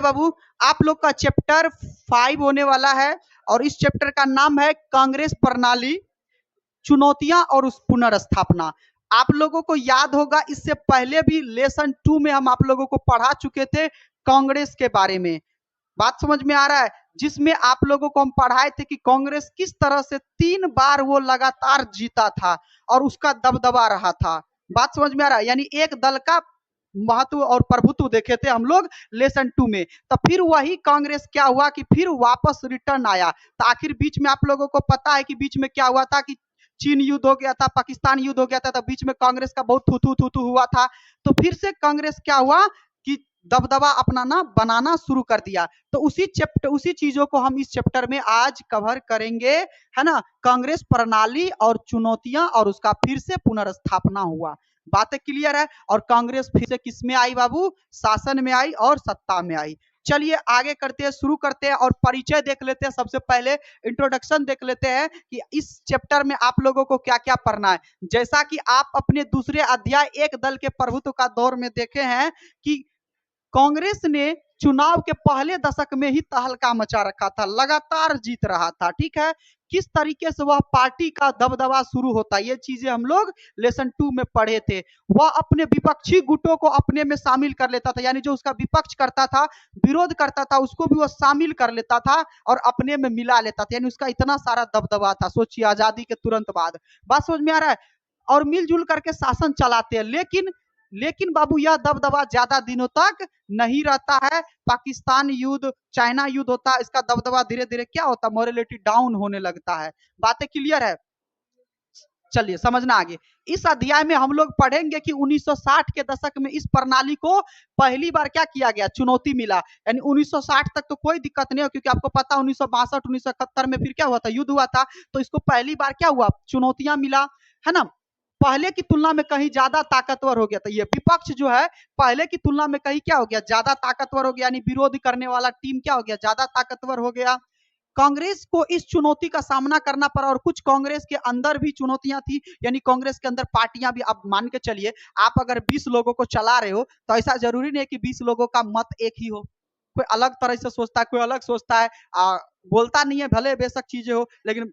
बाबू, आप लोग का चैप्टर 5 होने वाला है और इस चैप्टर का नाम है कांग्रेस प्रणाली, चुनौतियां और उस पुनर्स्थापना। आप लोगों को याद होगा इससे पहले भी लेसन 2 में हम आप लोगों को पढ़ा चुके थे कांग्रेस के बारे में। बात समझ में आ रहा है? जिसमें आप लोगों को हम पढ़ाए थे कि कांग्रेस किस तरह से 3 बार वो लगातार जीता था और उसका दबदबा रहा था। बात समझ में आ रहा है? यानी एक दल का महत्व और प्रभुत्व देखे थे हम लोग लेसन 2 में। तो फिर वही कांग्रेस क्या हुआ कि फिर वापस रिटर्न आया। तो आखिर बीच में आप लोगों को पता है कि बीच में क्या हुआ था कि चीन युद्ध हो गया था, पाकिस्तान युद्ध हो गया था, तो बीच में कांग्रेस का बहुत थू थू थू हुआ था। तो फिर से कांग्रेस क्या हुआ कि दबदबा अपनाना बनाना शुरू कर दिया। तो उसी चीजों को हम इस चैप्टर में आज कवर करेंगे, है ना? कांग्रेस प्रणाली और चुनौतियां और उसका फिर से पुनर्स्थापना हुआ। बातें क्लियर है? और कांग्रेस फिर से किस में आई बाबू? शासन में आई और सत्ता में आई। चलिए आगे करते हैं, शुरू करते हैं और परिचय देख लेते हैं। सबसे पहले इंट्रोडक्शन देख लेते हैं कि इस चैप्टर में आप लोगों को क्या क्या पढ़ना है। जैसा कि आप अपने दूसरे अध्याय एक दल के प्रभुत्व का दौर में देखे हैं कि कांग्रेस ने चुनाव के पहले दशक में ही तहलका मचा रखा था, लगातार जीत रहा था। ठीक है, किस तरीके से वह पार्टी का दबदबा शुरू होता है, ये चीजें हम लोग लेसन 2 में पढ़े थे। वह अपने विपक्षी गुटों को अपने में शामिल कर लेता था, यानी जो उसका विपक्ष करता था, विरोध करता था, उसको भी वह शामिल कर लेता था और अपने में मिला लेता था। यानी उसका इतना सारा दबदबा था। सोचिए, आजादी के तुरंत बाद। बात समझ में आ रहा है? और मिलजुल करके शासन चलाते हैं। लेकिन बाबू, यह दबदबा ज्यादा दिनों तक नहीं रहता है। पाकिस्तान युद्ध, चाइना युद्ध होता है, इसका दबदबा धीरे धीरे क्या होता है, मोरलिटी डाउन होने लगता है। बातें क्लियर है? चलिए समझना आगे। इस अध्याय में हम लोग पढ़ेंगे कि 1960 के दशक में इस प्रणाली को पहली बार क्या किया गया, चुनौती मिला। यानी 1960 तक तो कोई दिक्कत नहीं हो, क्योंकि आपको पता 1962 1971 में फिर क्या हुआ था, युद्ध हुआ था। तो इसको पहली बार क्या हुआ, चुनौतियां मिला, है ना? पहले की तुलना में कहीं ज्यादा ताकतवर हो गया था। ये विपक्ष जो है पहले की तुलना में कहीं क्या हो गया, ज्यादा ताकतवर हो गया। यानी विरोध करने वाला टीम क्या हो गया, ज्यादा ताकतवर हो गया। कांग्रेस को इस चुनौती का सामना करना पड़ा और कुछ कांग्रेस के अंदर भी चुनौतियां थी। यानी कांग्रेस के अंदर पार्टियां भी, अब मान के चलिए आप अगर 20 लोगों को चला रहे हो तो ऐसा जरूरी नहीं है कि 20 लोगों का मत एक ही हो। कोई अलग तरह से सोचता है, कोई अलग सोचता है, बोलता नहीं है, भले बेशक चीजें हो, लेकिन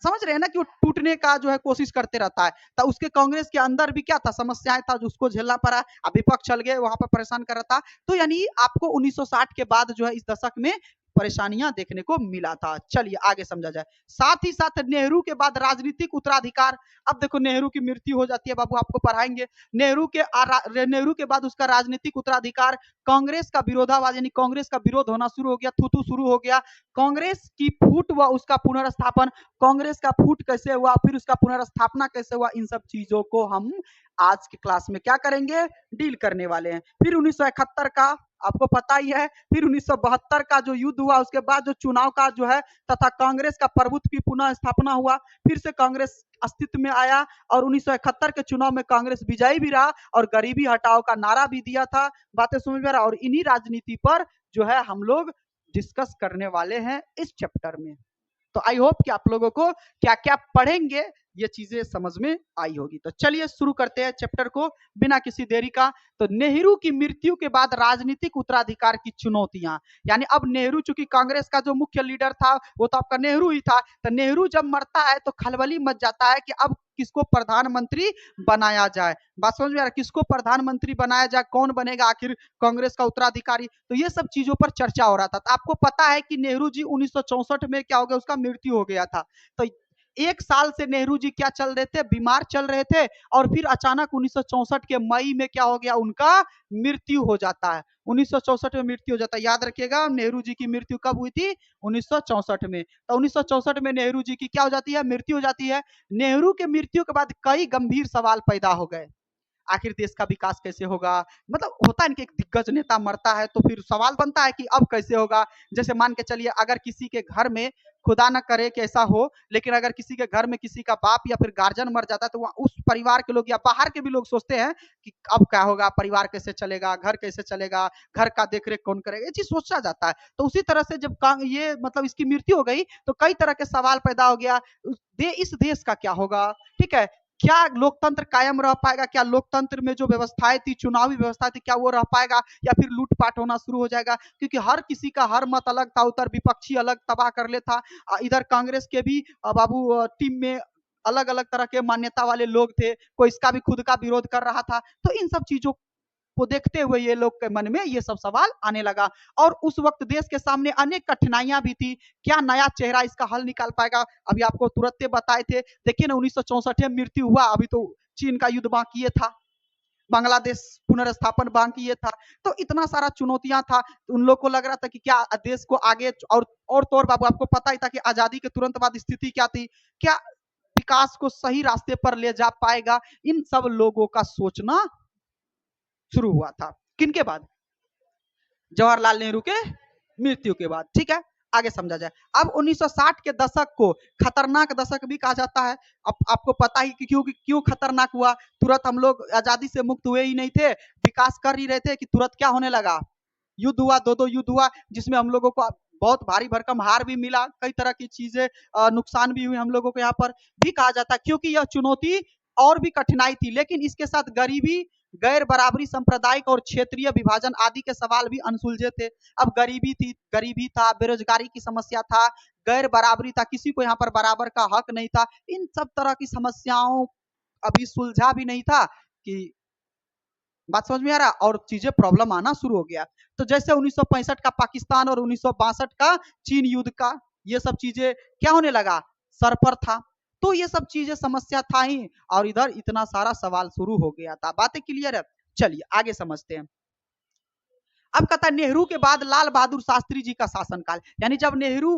समझ रहे हैं ना कि वो टूटने का जो है कोशिश करते रहता है। तो उसके कांग्रेस के अंदर भी क्या था, समस्याएं था, जो उसको झेलना पड़ा। अब विपक्ष चल गए, वहां पर परेशान कर रहा था। तो यानी आपको 1960 के बाद जो है इस दशक में परेशानियां देखने को मिला था। चलिए आगे समझा जाए। साथ ही साथ नेहरू के बाद राजनीतिक उत्तराधिकार। अब देखो, नेहरू की मृत्यु हो जाती है बाबू, आपको पढ़ाएंगे। नेहरू के बाद उसका राजनीतिक उत्तराधिकार, कांग्रेस का विरोधाभास, यानी कांग्रेस का विरोध होना शुरू हो गया, थूथू शुरू हो गया। कांग्रेस की फूट व उसका पुनर्स्थापन, कांग्रेस का फूट कैसे हुआ, फिर उसका पुनर्स्थापना कैसे हुआ, इन सब चीजों को हम आज की क्लास में क्या करेंगे, डील करने वाले हैं। फिर 1971 का आपको पता ही है। फिर 1972 का जो युद्ध हुआ, उसके बाद जो चुनाव का जो है तथा कांग्रेस का प्रभुत्व की पुनः स्थापना हुआ। फिर से कांग्रेस अस्तित्व में आया और 1971 के चुनाव में कांग्रेस विजयी भी रहा और गरीबी हटाओ का नारा भी दिया था। बातें समझ में आ रहा? और इन्हीं राजनीति पर जो है हम लोग डिस्कस करने वाले हैं इस चैप्टर में। तो आई होप कि आप लोगों को क्या क्या पढ़ेंगे ये चीजें समझ में आई होगी। तो चलिए शुरू करते हैं चैप्टर को बिना किसी देरी का। तो नेहरू की मृत्यु के बाद राजनीतिक उत्तराधिकार की चुनौतियां। यानी अब नेहरू, चूंकि कांग्रेस का जो मुख्य लीडर था वो तो आपका नेहरू ही था, तो नेहरू जब मरता है तो खलबली मच जाता है कि अब किसको प्रधानमंत्री बनाया जाए। बात समझ में आ रहा है? किसको प्रधानमंत्री बनाया जाए, कौन बनेगा आखिर कांग्रेस का उत्तराधिकारी। तो ये सब चीजों पर चर्चा हो रहा था। तो आपको पता है कि नेहरू जी 1964 में क्या हो गया, उसका मृत्यु हो गया था। तो एक साल से नेहरू जी क्या चल रहे थे, बीमार चल रहे थे। और फिर अचानक 1964 के मई में क्या हो गया, उनका मृत्यु हो जाता है। 1964 में मृत्यु हो जाता है। याद रखिएगा, नेहरू जी की मृत्यु कब हुई थी, 1964 में। तो 1964 में नेहरू जी की क्या हो जाती है, मृत्यु हो जाती है। नेहरू के मृत्यु के बाद कई गंभीर सवाल पैदा हो गए। आखिर देश का विकास कैसे होगा। मतलब होता है कि एक दिग्गज नेता मरता है तो फिर सवाल बनता है कि अब कैसे होगा। जैसे मान के चलिए, अगर किसी के घर में, खुदा ना करे कि ऐसा हो, लेकिन अगर किसी के घर में किसी का बाप या फिर गार्जियन मर जाता है तो उस परिवार के लोग या बाहर के भी लोग सोचते हैं कि अब क्या होगा, परिवार कैसे चलेगा, घर कैसे चलेगा, घर का देखरेख कौन करेगा, ये चीज सोचा जाता है। तो उसी तरह से जब ये मतलब इसकी मृत्यु हो गई तो कई तरह के सवाल पैदा हो गया। इस देश का क्या होगा। ठीक है, क्या लोकतंत्र कायम रह पाएगा? क्या लोकतंत्र में जो व्यवस्थाएं थी, चुनावी व्यवस्था थी, क्या वो रह पाएगा या फिर लूटपाट होना शुरू हो जाएगा? क्योंकि हर किसी का हर मत अलग था, उधर विपक्षी अलग तबाह कर ले था, इधर कांग्रेस के भी बाबू टीम में अलग अलग तरह के मान्यता वाले लोग थे, कोई इसका भी खुद का विरोध कर रहा था। तो इन सब चीजों को देखते हुए ये लोग के मन में ये सब सवाल आने लगा। और उस वक्त देश के सामने अनेक कठिनाइयां भी थी। क्या नया चेहरा इसका हल निकाल पाएगा? अभी आपको तुरंत बताए थे, देखिए ना 1964 में मृत्यु हुआ, अभी तो चीन का युद्ध बाकी था, बांग्लादेश पुनर्स्थापन बाकी ये था। तो इतना सारा चुनौतियां था, उन लोग को लग रहा था कि क्या देश को आगे और तो और बाबू आपको पता ही था कि आजादी के तुरंत बाद स्थिति क्या थी, क्या विकास को सही रास्ते पर ले जा पाएगा? इन सब लोगों का सोचना शुरू हुआ था। किनके बाद? जवाहरलाल नेहरू के मृत्यु के बाद। ठीक है, आगे समझा जाए। अब 1960 के दशक को खतरनाक दशक भी कहा जाता है। अब आपको पता ही कि क्यों खतरनाक हुआ। तुरंत हम लोग आजादी से मुक्त हुए ही नहीं थे, विकास कर ही रहे थे कि तुरंत क्या होने लगा, युद्ध हुआ, दो युद्ध हुआ, जिसमें हम लोगों को बहुत भारी भरकम हार भी मिला, कई तरह की चीजें नुकसान भी हुई हम लोगों को। यहाँ पर भी कहा जाता है क्योंकि यह चुनौती और भी कठिनाई थी, लेकिन इसके साथ गरीबी, गैर बराबरी, सांप्रदायिक और क्षेत्रीय विभाजन आदि के सवाल भी अनसुलझे थे। अब गरीबी थी, गरीबी था, बेरोजगारी की समस्या था, गैर बराबरी था, किसी को यहाँ पर बराबर का हक नहीं था। इन सब तरह की समस्याओं अभी सुलझा भी नहीं था कि बात समझ में आ रहा, और चीजें प्रॉब्लम आना शुरू हो गया। तो जैसे 1965 का पाकिस्तान और 1962 का चीन युद्ध का, ये सब चीजें क्या होने लगा, सर पर था। तो ये सब चीजें समस्या था ही, और इधर इतना सारा सवाल शुरू हो गया था। बातें क्लियर है? चलिए आगे समझते हैं। अब कहता है नेहरू के बाद लाल बहादुर शास्त्री जी का शासनकाल, यानी जब नेहरू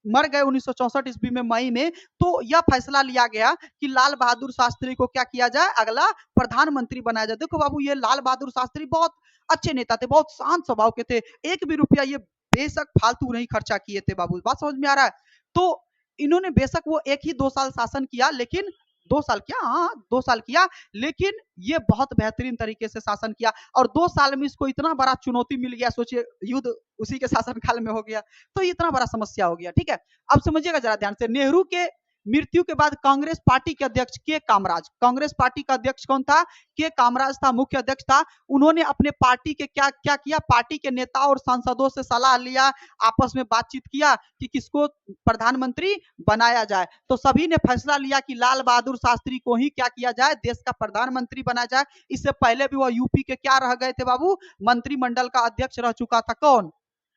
मर गए 1964 ईस्वी में मई में, तो यह फैसला लिया गया कि लाल बहादुर शास्त्री को क्या किया जाए, अगला प्रधानमंत्री बनाया जाए। देखो बाबू, ये लाल बहादुर शास्त्री बहुत अच्छे नेता थे, बहुत शांत स्वभाव के थे, एक भी रुपया ये बेशक फालतू नहीं खर्चा किए थे बाबू। बात समझ में आ रहा है? तो इन्होंने बेशक वो एक ही 2 साल शासन किया, लेकिन 2 साल किया, हाँ 2 साल किया, लेकिन ये बहुत बेहतरीन तरीके से शासन किया। और 2 साल में इसको इतना बड़ा चुनौती मिल गया, सोचिए युद्ध उसी के शासनकाल में हो गया, तो इतना बड़ा समस्या हो गया। ठीक है, अब समझिएगा जरा ध्यान से। नेहरू के मृत्यु के बाद कांग्रेस पार्टी के अध्यक्ष के कामराज, कांग्रेस पार्टी का अध्यक्ष कौन था? के कामराज था, मुख्य अध्यक्ष था। उन्होंने अपने पार्टी के क्या क्या किया, पार्टी के नेताओं और सांसदों से सलाह लिया, आपस में बातचीत किया कि किसको प्रधानमंत्री बनाया जाए। तो सभी ने फैसला लिया कि लाल बहादुर शास्त्री को ही क्या किया जाए, देश का प्रधानमंत्री बनाया जाए। इससे पहले भी वह यूपी के क्या रह गए थे बाबू, मंत्रिमंडल का अध्यक्ष रह चुका था। कौन?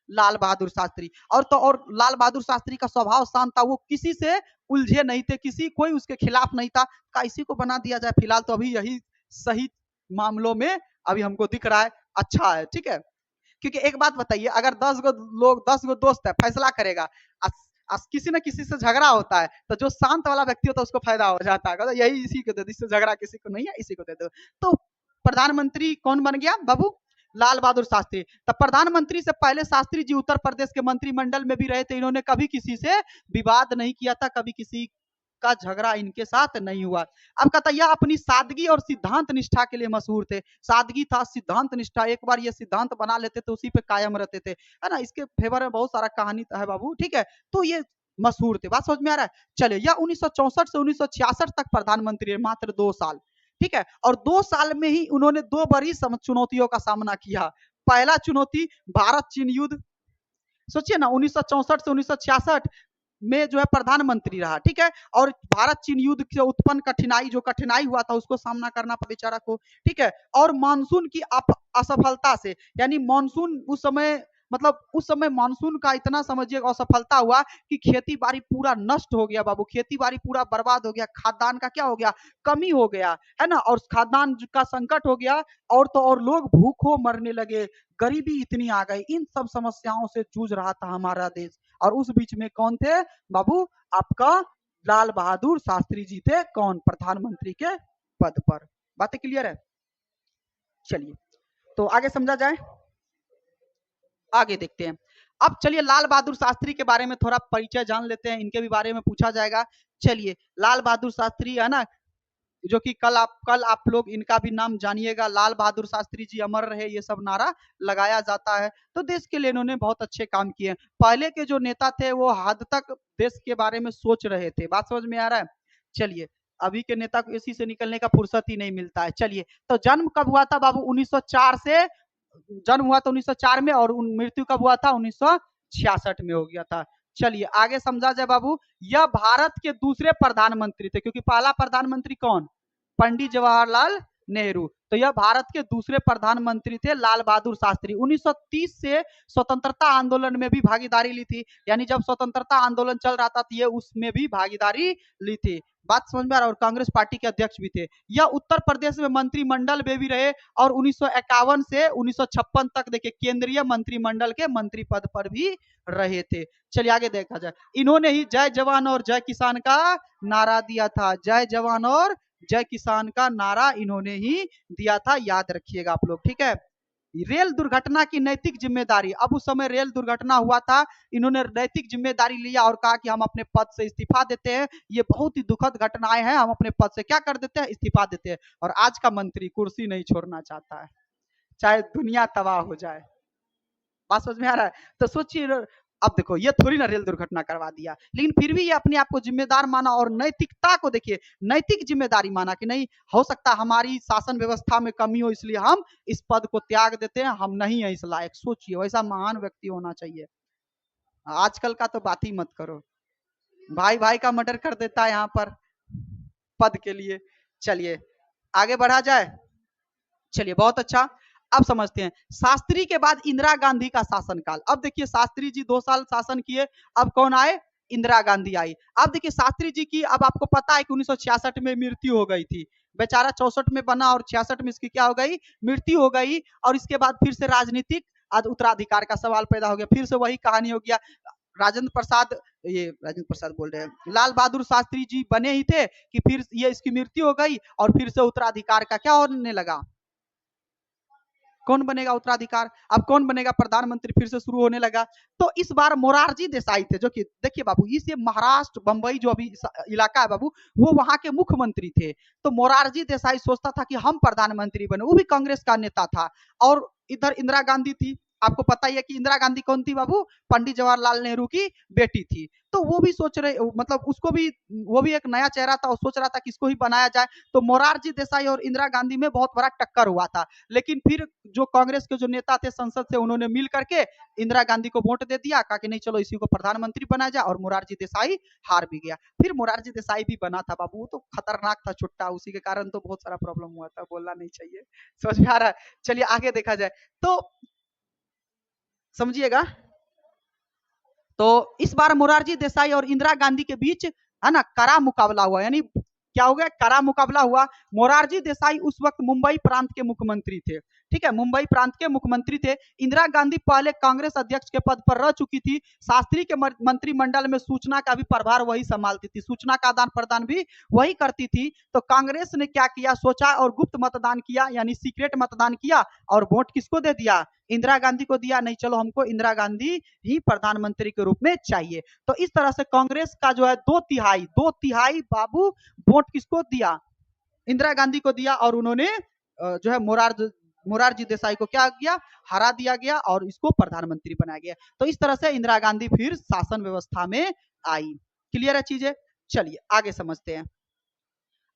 लाल बहादुर शास्त्री। और तो और लाल बहादुर शास्त्री का स्वभाव शांत था, वो किसी से उलझे नहीं थे, किसी कोई उसके खिलाफ नहीं था। का इसी को बना दिया जाए, फिलहाल तो अभी यही सही मामलों में अभी हमको दिख रहा है, अच्छा है। ठीक है, क्योंकि एक बात बताइए, अगर 10 गो लोग, 10 गो दोस्त है, फैसला करेगा, किसी न किसी से झगड़ा होता है, तो जो शांत वाला व्यक्ति होता है उसको फायदा हो जाता है, यही इसी को दे दो, इससे झगड़ा किसी को नहीं है, इसी को दे दो। तो प्रधानमंत्री कौन बन गया बाबू? लाल बहादुर शास्त्री। तब प्रधानमंत्री से पहले शास्त्री जी उत्तर प्रदेश के मंत्रिमंडल में भी रहे थे। इन्होंने कभी किसी से विवाद नहीं किया था, कभी किसी का झगड़ा इनके साथ नहीं हुआ। अब कहता यह अपनी सादगी और सिद्धांत निष्ठा के लिए मशहूर थे। सादगी था, सिद्धांत निष्ठा, एक बार ये सिद्धांत बना लेते तो उसी पे कायम रहते थे, है ना। इसके फेवर में बहुत सारा कहानी है बाबू। ठीक है, तो ये मशहूर थे। बात समझ में आ रहा है? चलिए, यह 1964 से 1966 तक प्रधानमंत्री है, मात्र 2 साल। ठीक है, और 2 साल में ही उन्होंने 2 बड़ी चुनौतियों का सामना किया। पहला चुनौती भारत चीन युद्ध। सोचिए ना, 1964 से 1966 में जो है प्रधानमंत्री रहा। ठीक है, और भारत चीन युद्ध से उत्पन्न कठिनाई, जो कठिनाई हुआ था उसको सामना करना पड़ा बेचारा को। ठीक है, और मानसून की असफलता से, यानी मानसून उस समय, मतलब उस समय मानसून का इतना समझिए असफलता हुआ कि खेती बाड़ी पूरा नष्ट हो गया बाबू, खेती बाड़ी पूरा बर्बाद हो गया, खाद्यान्न का क्या हो गया, कमी हो गया, है ना, और खाद्यान्न का संकट हो गया, और तो और लोग भूखों मरने लगे, गरीबी इतनी आ गई। इन सब समस्याओं से जूझ रहा था हमारा देश। और उस बीच में कौन थे बाबू? आपका लाल बहादुर शास्त्री जी थे। कौन? प्रधानमंत्री के पद पर। बातें क्लियर है? चलिए, तो आगे समझा जाए, आगे देखते हैं। अब चलिए लाल बहादुर शास्त्री के बारे में थोड़ा परिचय जान लेते हैं, इनके भी बारे में पूछा जाएगा। चलिए, लाल बहादुर शास्त्री है ना, जो कि कल आप लोग इनका भी नाम जानिएगा। लाल बहादुर शास्त्री जी अमर रहे, ये सब नारा लगाया जाता है। तो देश के लिए इन्होंने बहुत अच्छे काम किए। पहले के जो नेता थे वो हद तक देश के बारे में सोच रहे थे। बात समझ में आ रहा है? चलिए, अभी के नेता को एसी से निकलने का फुर्सत ही नहीं मिलता है। चलिए, तो जन्म कब हुआ था बाबू? 1904 से जन्म हुआ था 1904 में, और मृत्यु कब हुआ था? 1966 में हो गया था। चलिए आगे समझा जाए बाबू। यह भारत के दूसरे प्रधानमंत्री थे, क्योंकि पहला प्रधानमंत्री कौन? पंडित जवाहरलाल नेहरू। तो यह भारत के दूसरे प्रधानमंत्री थे, लाल बहादुर शास्त्री। 1930 से स्वतंत्रता आंदोलन में भी भागीदारी ली थी, यानी जब स्वतंत्रता आंदोलन चल रहा था तो ये उसमें भी भागीदारी ली थी। बात समझ में आ रहा है? और कांग्रेस पार्टी के अध्यक्ष भी थे। यह उत्तर प्रदेश में मंत्रिमंडल में भी रहे, और 1951 से 1956 तक देखिए केंद्रीय मंत्रिमंडल के मंत्री पद पर भी रहे थे। चलिए आगे देखा जाए। इन्होंने ही जय जवान और जय किसान का नारा दिया था। जय जवान और जय किसान का नारा इन्होंने ही दिया था, याद रखिएगा आप लोग, ठीक है। रेल दुर्घटना की नैतिक जिम्मेदारी। अब उस समय रेल दुर्घटना हुआ था, इन्होंने नैतिक जिम्मेदारी लिया और कहा कि हम अपने पद से इस्तीफा देते हैं, ये बहुत ही दुखद घटनाएं हैं, हम अपने पद से क्या कर देते हैं? इस्तीफा देते हैं। और आज का मंत्री कुर्सी नहीं छोड़ना चाहता है, चाहे दुनिया तबाह हो जाए। बात समझ में आ रहा है? तो सोचिए, अब देखो ये थोड़ी ना रेल दुर्घटना करवा दिया, लेकिन फिर भी ये अपने आप को जिम्मेदार माना, और नैतिकता को देखिए, नैतिक जिम्मेदारी माना कि नहीं हो सकता हमारी शासन व्यवस्था में कमी हो, इसलिए हम इस पद को त्याग देते हैं, हम नहीं है इस लायक। सोचिए, वैसा महान व्यक्ति होना चाहिए। आजकल का तो बात ही मत करो, भाई भाई का मर्डर कर देता है यहाँ पर पद के लिए। चलिए आगे बढ़ा जाए। चलिए बहुत अच्छा। अब समझते हैं शास्त्री के बाद इंदिरा गांधी का शासनकाल। अब देखिए शास्त्री जी 2 साल शासन किए, अब कौन आए? इंदिरा गांधी आई। अब देखिए शास्त्री जी की, अब आपको पता है कि 1966 में मृत्यु हो गई थी, बेचारा 64 में बना और 66 में इसकी क्या हो गई? मृत्यु हो गई। और इसके बाद फिर से राजनीतिक उत्तराधिकार का सवाल पैदा हो गया, फिर से वही कहानी हो गया। राजेंद्र प्रसाद, ये राजेंद्र प्रसाद बोल रहे हैं, लाल बहादुर शास्त्री जी बने ही थे कि फिर ये इसकी मृत्यु हो गई, और फिर से उत्तराधिकार का क्या होने लगा? कौन बनेगा उत्तराधिकार? अब कौन बनेगा प्रधानमंत्री? फिर से शुरू होने लगा। तो इस बार मोरारजी देसाई थे, जो कि देखिए बाबू, इस महाराष्ट्र बंबई जो अभी इलाका है बाबू, वो वहां के मुख्यमंत्री थे। तो मोरारजी देसाई सोचता था कि हम प्रधानमंत्री बने, वो भी कांग्रेस का नेता था। और इधर इंदिरा गांधी थी। आपको पता ही है कि इंदिरा गांधी कौन थी बाबू? पंडित जवाहरलाल नेहरू की बेटी थी। तो वो भी सोच रहे, मतलब उसको भी, वो भी एक नया चेहरा था और सोच रहा था कि इसको ही बनाया जाए। तो मोरारजी देसाई और इंदिरा गांधी में बहुत बड़ा टक्कर हुआ था। लेकिन फिर जो कांग्रेस के जो नेता थे संसद से, उन्होंने मिल करके इंदिरा गांधी को वोट दे दिया, कहा कि नहीं चलो इसी को प्रधानमंत्री बनाया जाए, और मोरारजी देसाई हार भी गया। फिर मोरारजी देसाई भी बना था बाबू, वो तो खतरनाक था छुट्टा, उसी के कारण तो बहुत सारा प्रॉब्लम हुआ था, बोलना नहीं चाहिए। समझ में आ रहा है? चलिए आगे देखा जाए तो समझिएगा। तो इस बार मोरारजी देसाई और इंदिरा गांधी के बीच है ना कड़ा मुकाबला हुआ, यानी क्या हो गया? कड़ा मुकाबला हुआ। मोरारजी देसाई उस वक्त मुंबई प्रांत के मुख्यमंत्री थे, ठीक है, मुंबई प्रांत के मुख्यमंत्री थे। इंदिरा गांधी पहले कांग्रेस अध्यक्ष के पद पर रह चुकी थी। शास्त्री के मंत्रिमंडल में सूचना का भी प्रभार वही संभालती थी, सूचना का आदान प्रदान भी वही करती थी। तो कांग्रेस ने क्या किया? सोचा और गुप्त मतदान किया, यानी सीक्रेट मतदान किया, और वोट किसको दे दिया? इंदिरा गांधी को दिया। नहीं चलो हमको इंदिरा गांधी ही प्रधानमंत्री के रूप में चाहिए। तो इस तरह से कांग्रेस का जो है 2/3 बाबू वोट किसको दिया? इंदिरा गांधी को दिया, और उन्होंने जो है मोरारजी देसाई को क्या किया? हरा दिया गया, और इसको प्रधानमंत्री बनाया गया। तो इस तरह से इंदिरा गांधी फिर शासन व्यवस्था में आई। क्लियर है चीजें? चलिए आगे समझते हैं।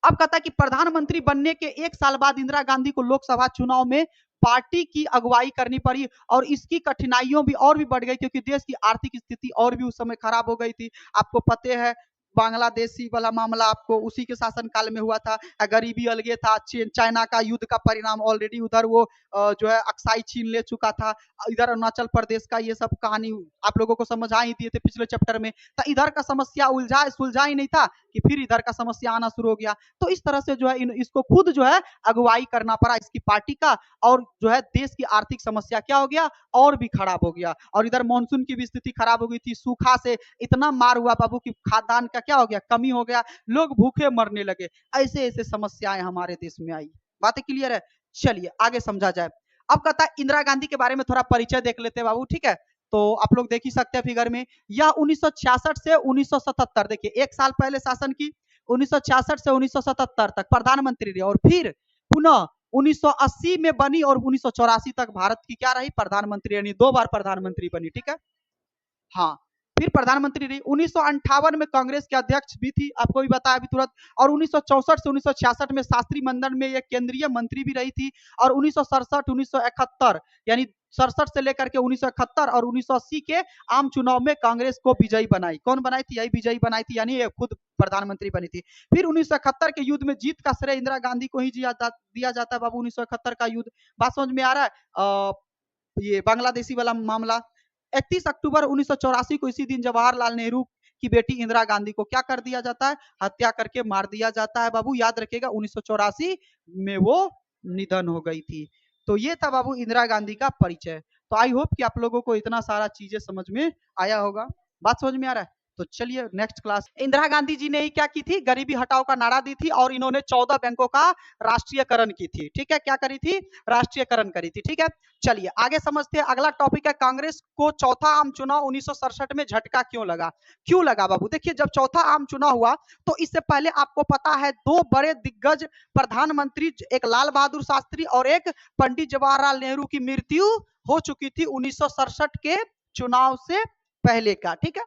अब कहता है कि प्रधानमंत्री बनने के 1 साल बाद इंदिरा गांधी को लोकसभा चुनाव में पार्टी की अगुवाई करनी पड़ी, और इसकी कठिनाइयों भी और भी बढ़ गई, क्योंकि देश की आर्थिक स्थिति और भी उस समय खराब हो गई थी। आपको पता है बांग्लादेशी वाला मामला आपको उसी के शासनकाल में हुआ था, गरीबी अलगे था, चाइना का युद्ध का परिणाम ऑलरेडी उधर वो जो है अक्साई छीन ले चुका था। इधर अरुणाचल प्रदेश का ये सब कहानी आप लोगों को समझा ही दिए थे पिछले चैप्टर में। तो इधर का समस्या सुलझा ही नहीं था कि फिर इधर का समस्या आना शुरू हो गया। तो इस तरह से जो है इसको खुद जो है अगुवाई करना पड़ा इसकी पार्टी का, और जो है देश की आर्थिक समस्या क्या हो गया? और भी खराब हो गया। और इधर मानसून की भी स्थिति खराब हो गई थी, सूखा से इतना मार हुआ बाबू कि खाद्यान्न का क्या हो गया? कमी हो गया, लोग भूखे मरने लगे। ऐसे ऐसे समस्याएं हमारे देश में आई। बातें क्लियर है? चलिए आगे समझा जाए। अब कहता है इंदिरा गांधी के बारे में थोड़ा परिचय देख लेते हैं बाबू, ठीक है। तो आप लोग देख ही सकते हैं फिगर में, यह 1966 से 1977, देखिए 1 साल पहले शासन की, 1966 से 1977 तक प्रधानमंत्री रहे, और फिर पुनः 1980 में बनी, और 1984 तक भारत की क्या रही? प्रधानमंत्री, यानी 2 बार प्रधानमंत्री बनी, ठीक है। हाँ, फिर प्रधानमंत्री रही। 1958 में कांग्रेस के अध्यक्ष भी थी, आपको भी बताया अभी तुरंत। और 1964 से 1966 में शास्त्री मंडल में एक केंद्रीय मंत्री भी रही थी। और 1967 1971 यानी 67 से लेकर के 1971 और 1980 के आम चुनाव में कांग्रेस को विजयी बनाई। कौन बनाई थी? यही विजयी बनाई थी, यानी ये खुद प्रधानमंत्री बनी थी। फिर 1971 के युद्ध में जीत का श्रेय इंदिरा गांधी को ही दिया जाता है बाबू। 1971 का युद्ध, बात समझ में आ रहा है? ये बांग्लादेशी वाला मामला। 31 अक्टूबर 1984 को इसी दिन जवाहरलाल नेहरू की बेटी इंदिरा गांधी को क्या कर दिया जाता है? हत्या करके मार दिया जाता है बाबू। याद रखिएगा 1984 में वो निधन हो गई थी। तो ये था बाबू इंदिरा गांधी का परिचय। तो आई होप कि आप लोगों को इतना सारा चीजें समझ में आया होगा। बात समझ में आ रहा है? तो चलिए नेक्स्ट क्लास। इंदिरा गांधी जी ने ही क्या की थी? गरीबी हटाओ का नारा दी थी और इन्होंने 14 बैंकों का राष्ट्रीयकरण की थी। ठीक है, क्या करी थी? राष्ट्रीयकरण करी थी। ठीक है, चलिए आगे समझते हैं। अगला टॉपिक है, कांग्रेस को चौथा आम चुनाव 1967 में झटका क्यों लगा? क्यों लगा बाबू? देखिए, जब चौथा आम चुनाव हुआ तो इससे पहले आपको पता है दो बड़े दिग्गज प्रधानमंत्री, एक लाल बहादुर शास्त्री और एक पंडित जवाहरलाल नेहरू की मृत्यु हो चुकी थी 1967 के चुनाव से पहले का। ठीक है,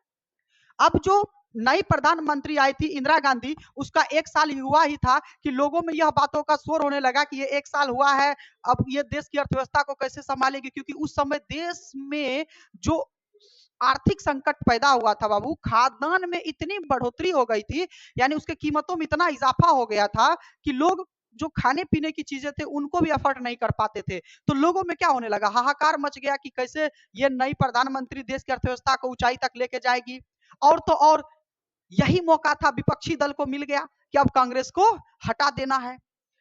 अब जो नई प्रधानमंत्री आई थी इंदिरा गांधी, उसका एक साल हुआ ही था कि लोगों में यह बातों का शोर होने लगा कि ये एक साल हुआ है, अब ये देश की अर्थव्यवस्था को कैसे संभालेगी? क्योंकि उस समय देश में जो आर्थिक संकट पैदा हुआ था बाबू, खाद्यान्न में इतनी बढ़ोतरी हो गई थी, यानी उसके कीमतों में इतना इजाफा हो गया था कि लोग जो खाने पीने की चीजें थे उनको भी अफोर्ड नहीं कर पाते थे। तो लोगों में क्या होने लगा? हाहाकार मच गया कि कैसे ये नई प्रधानमंत्री देश की अर्थव्यवस्था को ऊंचाई तक लेके जाएगी। और तो और यही मौका था, विपक्षी दल को मिल गया कि अब कांग्रेस को हटा देना है,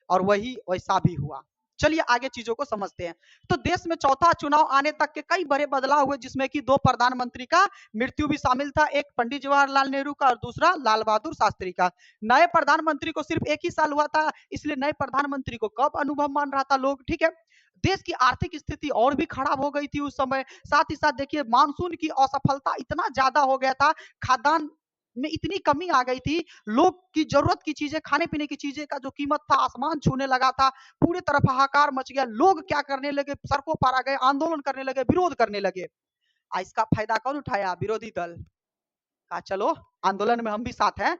और वही वैसा भी हुआ। चलिए आगे चीजों को समझते हैं। तो देश में चौथा चुनाव आने तक के कई बड़े बदलाव हुए, जिसमें कि दो प्रधानमंत्री का मृत्यु भी शामिल था, एक पंडित जवाहरलाल नेहरू का और दूसरा लाल बहादुर शास्त्री का। नए प्रधानमंत्री को सिर्फ एक ही साल हुआ था, इसलिए नए प्रधानमंत्री को कब अनुभव मान रहा था लोग। ठीक है, देश की आर्थिक स्थिति और भी खराब हो गई थी उस समय। साथ ही साथ देखिए, मानसून की असफलता इतना ज्यादा हो गया था, खाद्यान्न में इतनी कमी आ गई थी, लोग की जरूरत की चीजें, खाने पीने की चीजें का जो कीमत था आसमान छूने लगा था। पूरी तरफ हाहाकार मच गया, लोग क्या करने लगे? सड़कों पर आ गए, आंदोलन करने लगे, विरोध करने लगे। इसका फायदा कौन उठाया? विरोधी दल। कहा चलो आंदोलन में हम भी साथ हैं,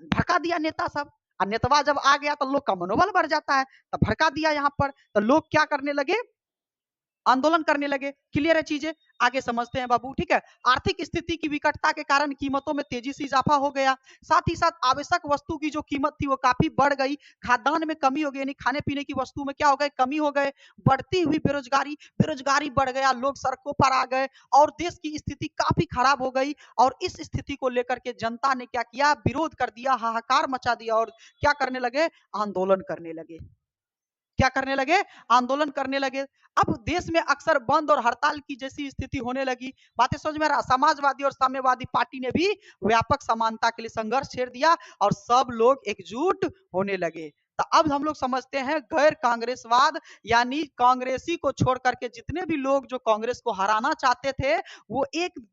भड़का दिया नेता सब। और नेतवा जब आ गया तो लोग का मनोबल बढ़ जाता है, तो भड़का दिया यहाँ पर, तो लोग क्या करने लगे? आंदोलन करने लगे। क्लियर है चीजें? आगे समझते हैं बाबू। ठीक है, आर्थिक स्थिति की विकटता के कारण कीमतों में तेजी से इजाफा हो गया। साथ ही साथ आवश्यक वस्तु की जो कीमत थी वो काफी बढ़ गई, खाद्यान्न में कमी हो गई, यानी खाने पीने की वस्तु में क्या हो गए? कमी हो गए। बढ़ती हुई बेरोजगारी, बेरोजगारी बढ़ गया, लोग सड़कों पर आ गए और देश की स्थिति काफी खराब हो गई। और इस स्थिति को लेकर के जनता ने क्या किया? विरोध कर दिया, हाहाकार मचा दिया और क्या करने लगे? आंदोलन करने लगे। क्या करने लगे? आंदोलन करने लगे। अब देश में अक्सर बंद और हड़ताल की जैसी स्थिति होने लगी। बातें समझ में आ रहा? समाजवादी और साम्यवादी पार्टी ने भी व्यापक समानता के लिए संघर्ष छेड़ दिया और सब लोग एकजुट होने लगे। तो अब हम लोग समझते हैं गैर कांग्रेसवाद, यानी कांग्रेसी को छोड़ करके जितने भी लोग जो कांग्रेस को हराना चाहते थे, वो एक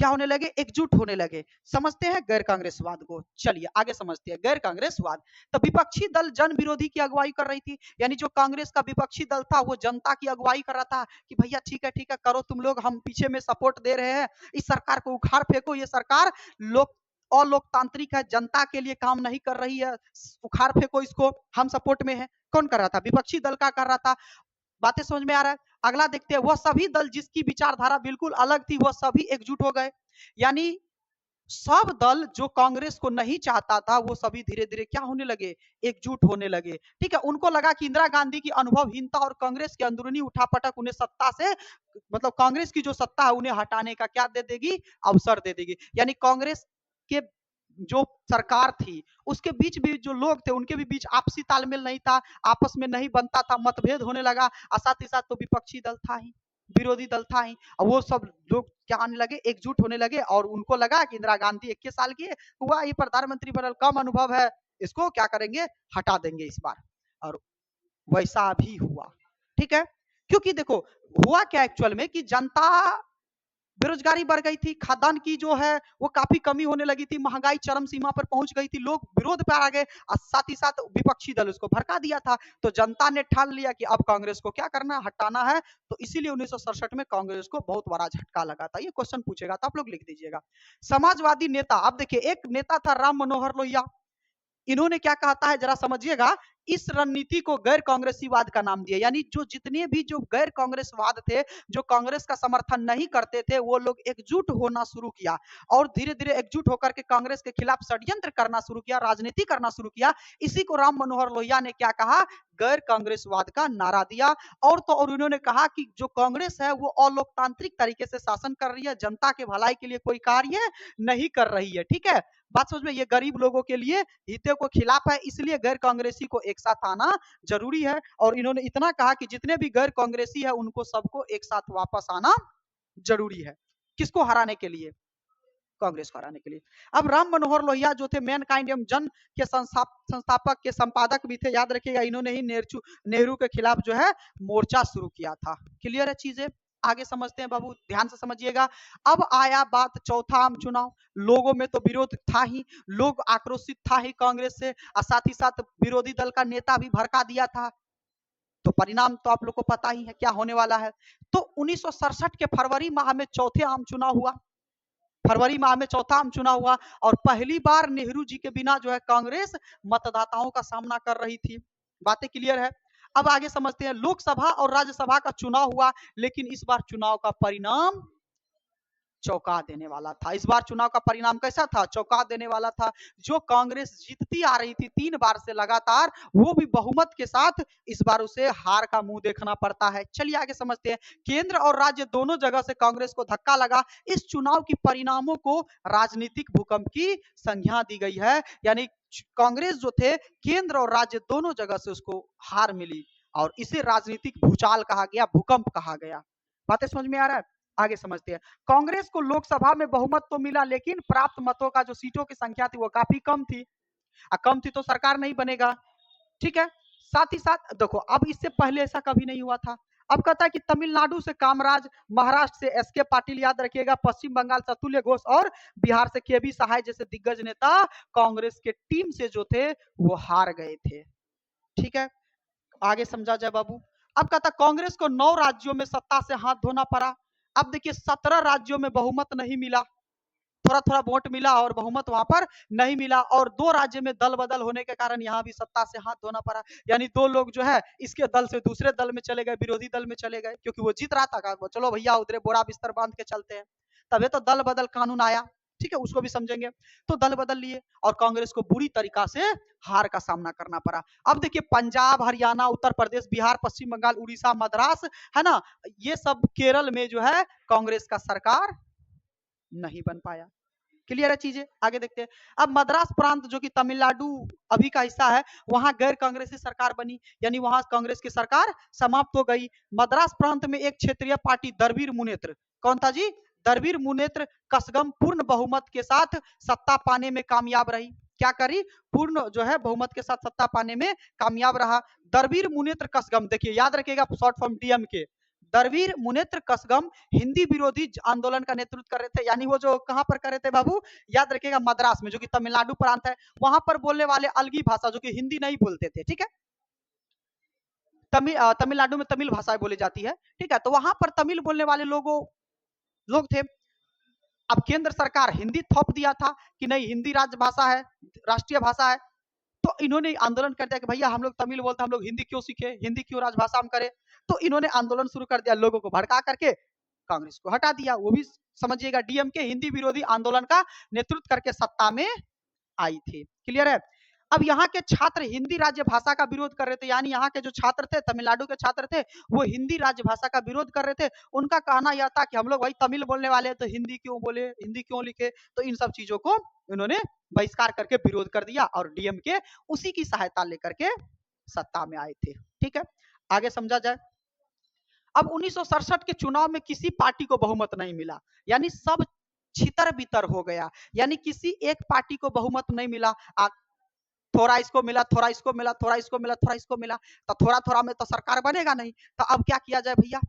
क्या होने लगे? एकजुट होने लगे। समझते हैं गैर कांग्रेसवाद को। चलिए आगे समझते हैं गैर कांग्रेसवाद। तो विपक्षी दल जन विरोधी की अगुवाई कर रही थी, यानी जो कांग्रेस का विपक्षी दल था वो जनता की अगुवाई कर रहा था कि भैया ठीक है करो तुम लोग, हम पीछे में सपोर्ट दे रहे हैं, इस सरकार को उखाड़ फेंको, ये सरकार लोक अलोकतांत्रिक है, जनता के लिए काम नहीं कर रही है, उखाड़ फेंको इसको, हम सपोर्ट में है। कौन कर रहा था? विपक्षी दल का कर रहा था। बातें समझ में आ रहा है? अगला देखते हैं, वह सभी दल जिसकी विचारधारा बिल्कुल अलग थी वह सभी एकजुट हो गए, यानी सब दल जो कांग्रेस को नहीं चाहता था वो सभी धीरे धीरे क्या होने लगे? एकजुट होने लगे। ठीक है, उनको लगा कि इंदिरा गांधी की अनुभवहीनता और कांग्रेस की अंदरूनी उठापटक उन्हें सत्ता से, मतलब कांग्रेस की जो सत्ता है उन्हें हटाने का क्या दे देगी? अवसर दे देगी। यानी कांग्रेस के जो सरकार थी उसके बीच भी जो लोग थे उनके भी बीच आपसी तालमेल नहीं था, आपस में नहीं बनता था, मतभेद होने लगा। और साथ ही साथ तो विपक्षी दल था ही, विरोधी दल था ही, और वो सब लोग क्या आने लगे? एकजुट होने लगे। और उनको लगा कि इंदिरा गांधी 21 साल की हुआ, ये प्रधानमंत्री बनल, कम अनुभव है, इसको क्या करेंगे? हटा देंगे इस बार। और वैसा भी हुआ। ठीक है, क्योंकि देखो हुआ क्या एक्चुअल में कि जनता बेरोजगारी बढ़ गई थी, खाद्यान्न की जो है वो काफी कमी होने लगी थी, महंगाई चरम सीमा पर पहुंच गई थी, लोग विरोध पे आ गए और साथ ही साथ विपक्षी दल उसको भड़का दिया था। तो जनता ने ठान लिया कि अब कांग्रेस को क्या करना है, हटाना है। तो इसीलिए 1967 में कांग्रेस को बहुत बड़ा झटका लगा था। ये क्वेश्चन पूछेगा तो आप लोग लिख दीजिएगा। समाजवादी नेता, अब देखिए एक नेता था राम मनोहर लोहिया, इन्होंने क्या कहता है जरा समझिएगा। इस रणनीति को गैर कांग्रेसीवाद का नाम दिया, यानी जो जितने भी जो गैर कांग्रेसवाद थे, जो कांग्रेस का समर्थन नहीं करते थे, वो लोग एकजुट होना शुरू किया और धीरे धीरे एकजुट होकर के कांग्रेस के खिलाफ षड्यंत्र करना शुरू किया, राजनीति करना शुरू किया। इसी को राम मनोहर लोहिया ने क्या कहा, गैर कांग्रेसवाद का नारा दिया। और तो और उन्होंने कहा कि जो कांग्रेस है वो अलोकतांत्रिक तरीके से शासन कर रही है, जनता के भलाई के लिए कोई कार्य नहीं कर रही है। ठीक है, बात समझ में, ये गरीब लोगों के लिए हितों को खिलाफ है, इसलिए गैर कांग्रेसी को एक साथ आना जरूरी है। और इन्होंने इतना कहा कि जितने भी गैर कांग्रेसी है उनको सबको एक साथ वापस आना जरूरी है। किसको हराने के लिए, कांग्रेस को हराने के लिए। अब राम मनोहर लोहिया जो थे मैन काइंड एवं जन के संस्थापक के संपादक भी थे, याद रखिएगा, इन्होंने ही नेहरू के खिलाफ जो है मोर्चा शुरू किया था। क्लियर है चीजें, आगे समझते हैं बाबू, ध्यान से समझिएगा। अब आया बात चौथा आम चुनाव। लोगों में तो विरोध था ही, लोग आक्रोशित था ही कांग्रेस से, और साथ ही साथ विरोधी दल का नेता भी भड़का दिया था। तो परिणाम तो आप लोग को पता ही है क्या होने वाला है। तो 1967 के फरवरी माह में चौथे आम चुनाव हुआ, फरवरी माह में चौथा आम चुनाव हुआ, और पहली बार नेहरू जी के बिना जो है कांग्रेस मतदाताओं का सामना कर रही थी। बातें क्लियर है। अब आगे समझते हैं, लोकसभा और राज्यसभा का चुनाव हुआ, लेकिन इस बार चुनाव का परिणाम चौंका देने वाला था। इस बार चुनाव का परिणाम कैसा था, चौंका देने वाला था। जो कांग्रेस जीतती आ रही थी 3 बार से लगातार, वो भी बहुमत के साथ इस बार उसे हार का मुंह देखना पड़ता है। चलिए आगे समझते हैं। केंद्र और राज्य दोनों जगह से कांग्रेस को धक्का लगा। इस चुनाव की परिणामों को राजनीतिक भूकंप की संज्ञा दी गई है, यानी कांग्रेस जो थे केंद्र और राज्य दोनों जगह से उसको हार मिली, और इसे राजनीतिक भूचाल कहा गया, भूकंप कहा गया। बातें समझ में आ रहा है, आगे समझते हैं। कांग्रेस को लोकसभा में बहुमत तो मिला, लेकिन प्राप्त मतों का जो सीटों की संख्या थी वो काफी कम थी, कम थी तो सरकार नहीं बनेगा। ठीक है, साथ ही साथ देखो, अब इससे पहले ऐसा कभी नहीं हुआ था। अब कहता है कि तमिलनाडु से कामराज, महाराष्ट्र से एस के पाटिल, याद रखिएगा, पश्चिम बंगाल से अतुल्य घोष, और बिहार से के बी सहाय जैसे दिग्गज नेता कांग्रेस के टीम से जो थे वो हार गए थे। ठीक है, आगे समझा जाए बाबू। अब कहता कांग्रेस को 9 राज्यों में सत्ता से हाथ धोना पड़ा। अब देखिए 17 राज्यों में बहुमत नहीं मिला, थोड़ा थोड़ा वोट मिला और बहुमत वहां पर नहीं मिला, और 2 राज्य में दल बदल होने के कारण यहाँ भी सत्ता से हाथ धोना पड़ा। यानी 2 लोग जो है इसके दल से दूसरे दल में चले गए, विरोधी दल में चले गए, क्योंकि वो जीत रहा था, चलो भैया उधरे बोरा बिस्तर बांध के चलते हैं। तभी तो दल बदल कानून आया। ठीक है, उसको भी समझेंगे। तो दल बदल लिए और कांग्रेस को बुरी तरीका से हार का सामना करना पड़ा। अब देखिए पंजाब, हरियाणा, उत्तर प्रदेश, बिहार, पश्चिम बंगाल, उड़ीसा, मद्रास, है ना, ये सब, केरल में जो है कांग्रेस का सरकार नहीं बन पाया। क्लियर है चीजें, आगे देखते हैं। अब मद्रास प्रांत जो कि तमिलनाडु अभी का हिस्सा है, वहां गैर कांग्रेसी सरकार बनी, यानी वहां कांग्रेस की सरकार समाप्त हो गई। मद्रास प्रांत में एक क्षेत्रीय पार्टी दरबीर मुनेत्र, कौन था जी, दरबीर मुनेत्र कसगम, पूर्ण बहुमत के साथ सत्ता पाने में कामयाब रही। क्या करी, पूर्ण जो है बहुमत के साथ सत्ता पाने में कामयाब रहा। दरबीर मुनेत्र कसगम, देखिए याद रखिएगा, शॉर्ट फॉर्म डीएम के, दरवीर मुनेत्र कसगम हिंदी विरोधी आंदोलन का नेतृत्व कर रहे थे। यानी वो जो कहां पर कर रहे थे बाबू, याद रखिएगा, मद्रास में, जो कि तमिलनाडु प्रांत है, वहां पर बोलने वाले अलगी भाषा, जो कि हिंदी नहीं बोलते थे। ठीक है, तमिलनाडु में तमिल भाषाएं बोली जाती है। ठीक है, तो वहां पर तमिल बोलने वाले लोग थे। अब केंद्र सरकार हिंदी थोप दिया था कि नहीं, हिंदी राजभाषा है, राष्ट्रीय भाषा है। तो इन्होंने आंदोलन कर दिया कि भैया हम लोग तमिल बोलते, हम लोग हिंदी क्यों सीखे, हिंदी क्यों राजभाषा हम करें। तो इन्होंने आंदोलन शुरू कर दिया, लोगों को भड़का करके कांग्रेस को हटा दिया। वो भी समझिएगा, डीएमके हिंदी विरोधी आंदोलन का नेतृत्व करके सत्ता में आई थी। क्लियर है। अब यहाँ के छात्र हिंदी राज्य भाषा का विरोध कर रहे थे, यानी यहाँ के जो छात्र थे, तमिलनाडु के छात्र थे, वो हिंदी राज्य भाषा का विरोध कर रहे थे। उनका कहना यह था कि हम लोग भाई तमिल बोलने वाले हैं, तो हिंदी क्यों बोले, हिंदी क्यों लिखे। तो इन सब चीजों को उन्होंने बहिष्कार करके विरोध कर दिया, और डीएमके उसी की सहायता लेकर के सत्ता में आए थे। ठीक है, आगे समझा जाए। अब 1967 के चुनाव में किसी पार्टी को बहुमत नहीं मिला, यानी सब छितर बितर हो गया, यानी किसी एक पार्टी को बहुमत नहीं मिला। थोड़ा इसको मिला, थोड़ा इसको मिला, थोड़ा इसको मिला, थोड़ा इसको मिला, तो थोड़ा थोड़ा में तो सरकार बनेगा नहीं। तो अब क्या किया जाए भैया,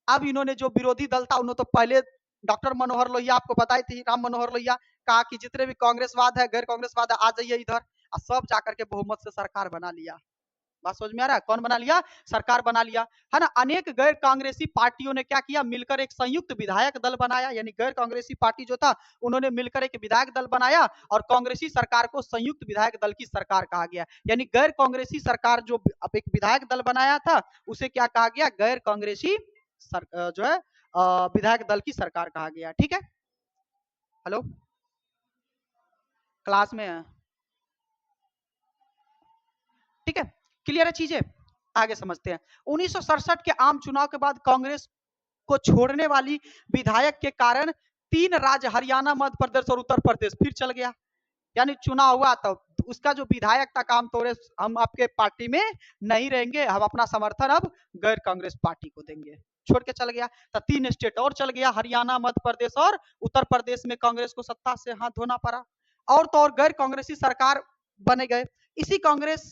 अब इन्होंने जो विरोधी दल था, उन्होंने तो पहले डॉक्टर मनोहर लोहिया आपको बताई थी, राम मनोहर लोहिया कहा कि जितने भी कांग्रेसवाद है, गैर कांग्रेसवाद है, आ जाइए इधर, और सब जाकर के बहुमत से सरकार बना लिया। बात समझ में आ रहा है? कौन बना लिया? सरकार बना लिया, है ना। अनेक गैर कांग्रेसी पार्टियों ने क्या किया, मिलकर एक संयुक्त विधायक दल बनाया, यानी गैर कांग्रेसी पार्टी जो था उन्होंने मिलकर एक विधायक दल बनाया और कांग्रेसी सरकार को संयुक्त विधायक दल की सरकार कहा गया। यानी गैर कांग्रेसी सरकार जो अब एक विधायक दल बनाया था उसे क्या कहा गया? गैर कांग्रेसी जो है विधायक दल की सरकार कहा गया। ठीक है, हेलो, क्लास में है, ठीक है, क्लियर है चीजें? आगे समझते हैं। 1967 के आम चुनाव के बाद कांग्रेस को छोड़ने वाली विधायक के कारण 3 राज्य हरियाणा, मध्य प्रदेश और उत्तर प्रदेश फिर चल गया। यानी चुनाव हुआ तो उसका जो विधायक था काम तोड़े, हम आपके पार्टी में नहीं रहेंगे, हम अपना समर्थन अब गैर कांग्रेस पार्टी को देंगे, छोड़ के चल गया। तो 3 स्टेट और चल गया, हरियाणा, मध्य प्रदेश और उत्तर प्रदेश में कांग्रेस को सत्ता से हाथ धोना पड़ा। और तो और गैर कांग्रेसी सरकार बने गए। इसी कांग्रेस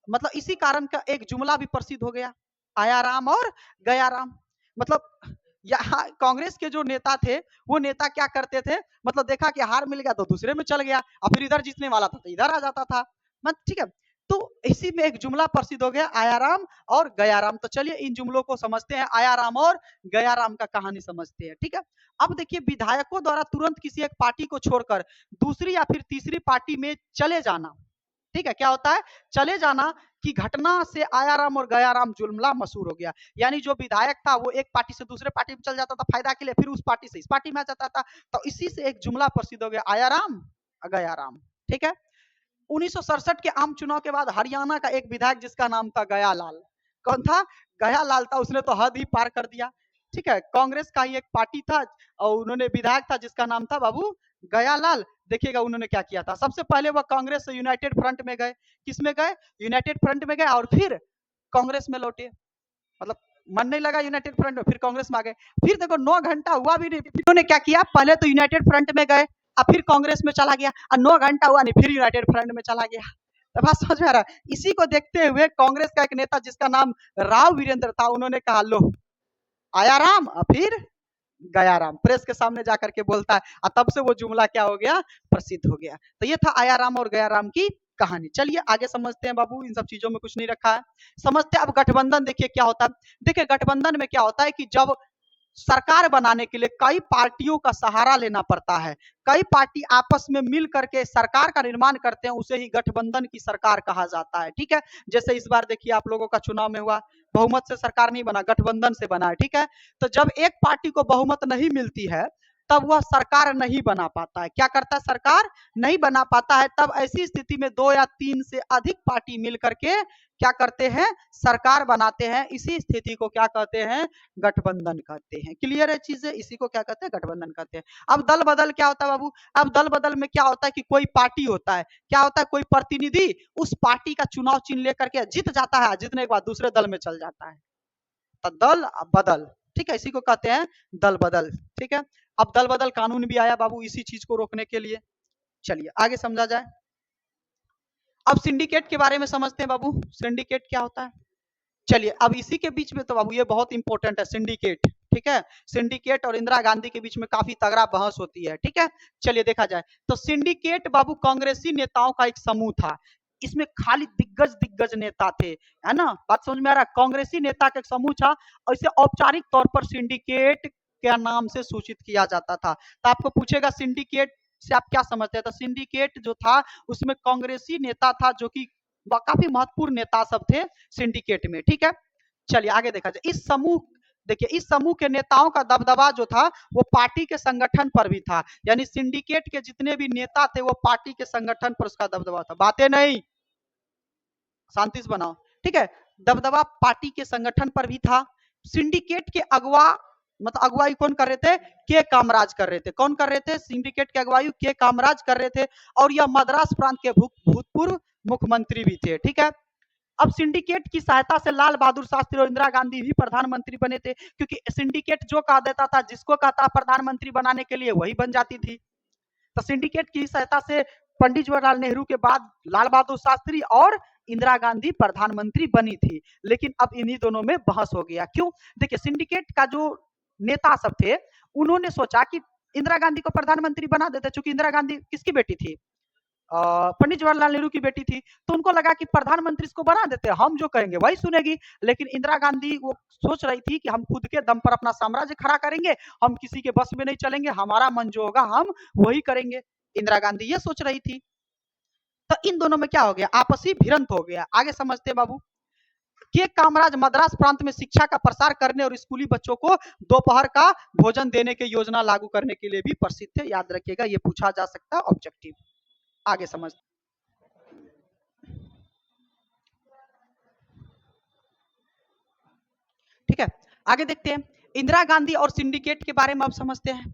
मतलब इसी कारण का एक जुमला भी प्रसिद्ध हो गया, आया राम और गया राम। मतलब यहाँ कांग्रेस के जो नेता थे वो नेता क्या करते थे, मतलब देखा कि हार मिल गया तो दूसरे में चल गया, और फिर इधर जीतने वाला था तो इधर आ जाता था। ठीक है, तो इसी में एक जुमला प्रसिद्ध हो गया, आया राम और गया राम। तो चलिए इन जुमलों को समझते हैं, आया राम और गया राम का कहानी समझते हैं। ठीक है, अब देखिए विधायकों द्वारा तुरंत किसी एक पार्टी को छोड़कर दूसरी या फिर तीसरी पार्टी में चले जाना, ठीक है, क्या होता है? चले जाना की घटना से आया राम और गया राम जुमला मशहूर हो गया। यानी जो विधायक था वो एक पार्टी से दूसरे पार्टी में चल जाता था फायदा के लिए, फिर उस पार्टी से इस पार्टी में आ जाता था, तो इसी से एक जुमला प्रसिद्ध हो गया, आया राम गया राम। ठीक है, 1967 के आम चुनाव के बाद हरियाणा का एक विधायक जिसका नाम था गयालाल, कौन था? गयालाल था, उसने तो हद ही पार कर दिया। ठीक है, कांग्रेस का ही एक पार्टी था और उन्होंने विधायक था जिसका नाम था बाबू गयालाल। देखिएगा उन्होंने क्या किया था, सबसे पहले वह कांग्रेस से यूनाइटेड फ्रंट में गए। किस में गए? यूनाइटेड फ्रंट में गए और फिर कांग्रेस में लौटे। मतलब मन नहीं लगा यूनाइटेड फ्रंट में, फिर कांग्रेस में आ गए। फिर देखो 9 घंटा हुआ भी नहीं, इन्होंने क्या किया, पहले तो यूनाइटेड फ्रंट में गए और फिर कांग्रेस में चला गया, और 9 घंटा हुआ नहीं फिर यूनाइटेड फ्रंट में चला गया। तो बात समझ में आ रहा है? इसी को देखते हुए कांग्रेस का एक नेता जिसका नाम राव वीरेंद्र था, उन्होंने कहा लो आया राम और फिर गया राम, प्रेस के सामने जाकर के बोलता है, और तब से वो जुमला क्या हो गया? प्रसिद्ध हो गया। तो ये था आया राम और गया राम की कहानी। चलिए आगे समझते हैं बाबू, इन सब चीजों में कुछ नहीं रखा है, समझते हैं अब गठबंधन। देखिए क्या होता है, देखिए गठबंधन में क्या होता है कि जब सरकार बनाने के लिए कई पार्टियों का सहारा लेना पड़ता है, कई पार्टी आपस में मिल करके सरकार का निर्माण करते हैं, उसे ही गठबंधन की सरकार कहा जाता है। ठीक है, जैसे इस बार देखिए आप लोगों का चुनाव में हुआ, बहुमत से सरकार नहीं बना, गठबंधन से बना है। ठीक है, तो जब एक पार्टी को बहुमत नहीं मिलती है तब वह सरकार नहीं बना पाता है। क्या करता है? सरकार नहीं बना पाता है। तब ऐसी स्थिति में 2 या 3 से अधिक पार्टी मिल करके क्या करते हैं? सरकार बनाते हैं। इसी स्थिति को क्या कहते हैं? गठबंधन कहते हैं। क्लियर है चीजें? इसी को क्या कहते हैं? गठबंधन कहते हैं। अब दल बदल क्या होता है बाबू? अब दल बदल में क्या होता है कि कोई पार्टी होता है, क्या होता है, कोई प्रतिनिधि उस पार्टी का चुनाव चिन्ह लेकर के जीत जाता है, जीतने के बाद दूसरे दल में चल जाता है, तो दल बदल। ठीक है, इसी को कहते हैं दल बदल। ठीक है, अब दल बदल कानून भी आया बाबू इसी चीज को रोकने के लिए। चलिए आगे समझा जाए। अब सिंडिकेट के बारे में समझते हैं बाबू, सिंडिकेट क्या होता है। चलिए अब इसी के बीच में तो बाबू ये बहुत इंपॉर्टेंट है, सिंडिकेट। ठीक है, सिंडिकेट और इंदिरा गांधी के बीच में काफी तगड़ा बहस होती है। ठीक है, चलिए देखा जाए तो सिंडिकेट बाबू कांग्रेसी नेताओं का एक समूह था, इसमें खाली दिग्गज दिग्गज नेता थे, है ना। बात समझ में आ रहा है? कांग्रेसी नेता का एक समूह था और इसे औपचारिक तौर पर सिंडिकेट के नाम से सूचित किया जाता था। तो आपको पूछेगा सिंडिकेट से आप क्या समझते हैं, तो सिंडिकेट जो था उसमें कांग्रेसी नेता था जो कि काफी महत्वपूर्ण नेता सब थे सिंडिकेट में। ठीक है, चलिए आगे देखा जाए। इस समूह देखिए इस समूह के नेताओं का दबदबा जो था वो पार्टी के संगठन पर भी था, यानी सिंडिकेट के जितने भी नेता थे वो पार्टी के संगठन पर उसका दबदबा था। बातें नहीं, शांति से बनाओ। ठीक है, दबदबा पार्टी के संगठन पर भी था। सिंडिकेट के अगवा मतलब अगुवाई कौन कर रहे थे? के कामराज कर रहे थे। कौन कर रहे थे? सिंडिकेट के अगुवाई के कामराज कर रहे थे, और यह मद्रास प्रांत के भूतपूर्व मुख्यमंत्री भी थे। ठीक है, अब सिंडिकेट की सहायता से लाल बहादुर शास्त्री और इंदिरा गांधी भी प्रधानमंत्री बने थे, क्योंकि सिंडिकेट जो कहा देता था, जिसको कहता प्रधानमंत्री बनाने के लिए वही बन जाती थी। तो सिंडिकेट की सहायता से पंडित जवाहरलाल नेहरू के बाद लाल बहादुर शास्त्री और इंदिरा गांधी प्रधानमंत्री बनी थी। लेकिन अब इन्हीं दोनों में बहस हो गया। क्यों? देखिए सिंडिकेट का जो नेता सब थे उन्होंने सोचा कि इंदिरा गांधी को प्रधानमंत्री बना देते, चूंकि इंदिरा गांधी किसकी बेटी थी, पंडित जवाहरलाल नेहरू की बेटी थी। तो उनको लगा कि प्रधानमंत्री इसको बना देते हैं, हम जो कहेंगे वही सुनेगी। लेकिन इंदिरा गांधी वो सोच रही थी कि हम खुद के दम पर अपना साम्राज्य खड़ा करेंगे, हम किसी के बस में नहीं चलेंगे, हमारा मन जो होगा हम वही करेंगे। इंदिरा गांधी ये सोच रही थी। तो इन दोनों में क्या हो गया, आपसी भिड़ंत हो गया। आगे समझते हैं बाबू। के कामराज मद्रास प्रांत में शिक्षा का प्रसार करने और स्कूली बच्चों को दोपहर का भोजन देने की योजना लागू करने के लिए भी प्रसिद्ध थे। याद रखिएगा, ये पूछा जा सकता है ऑब्जेक्टिव। आगे समझ, ठीक है, आगे देखते हैं। इंदिरा गांधी और सिंडिकेट के बारे में अब समझते हैं।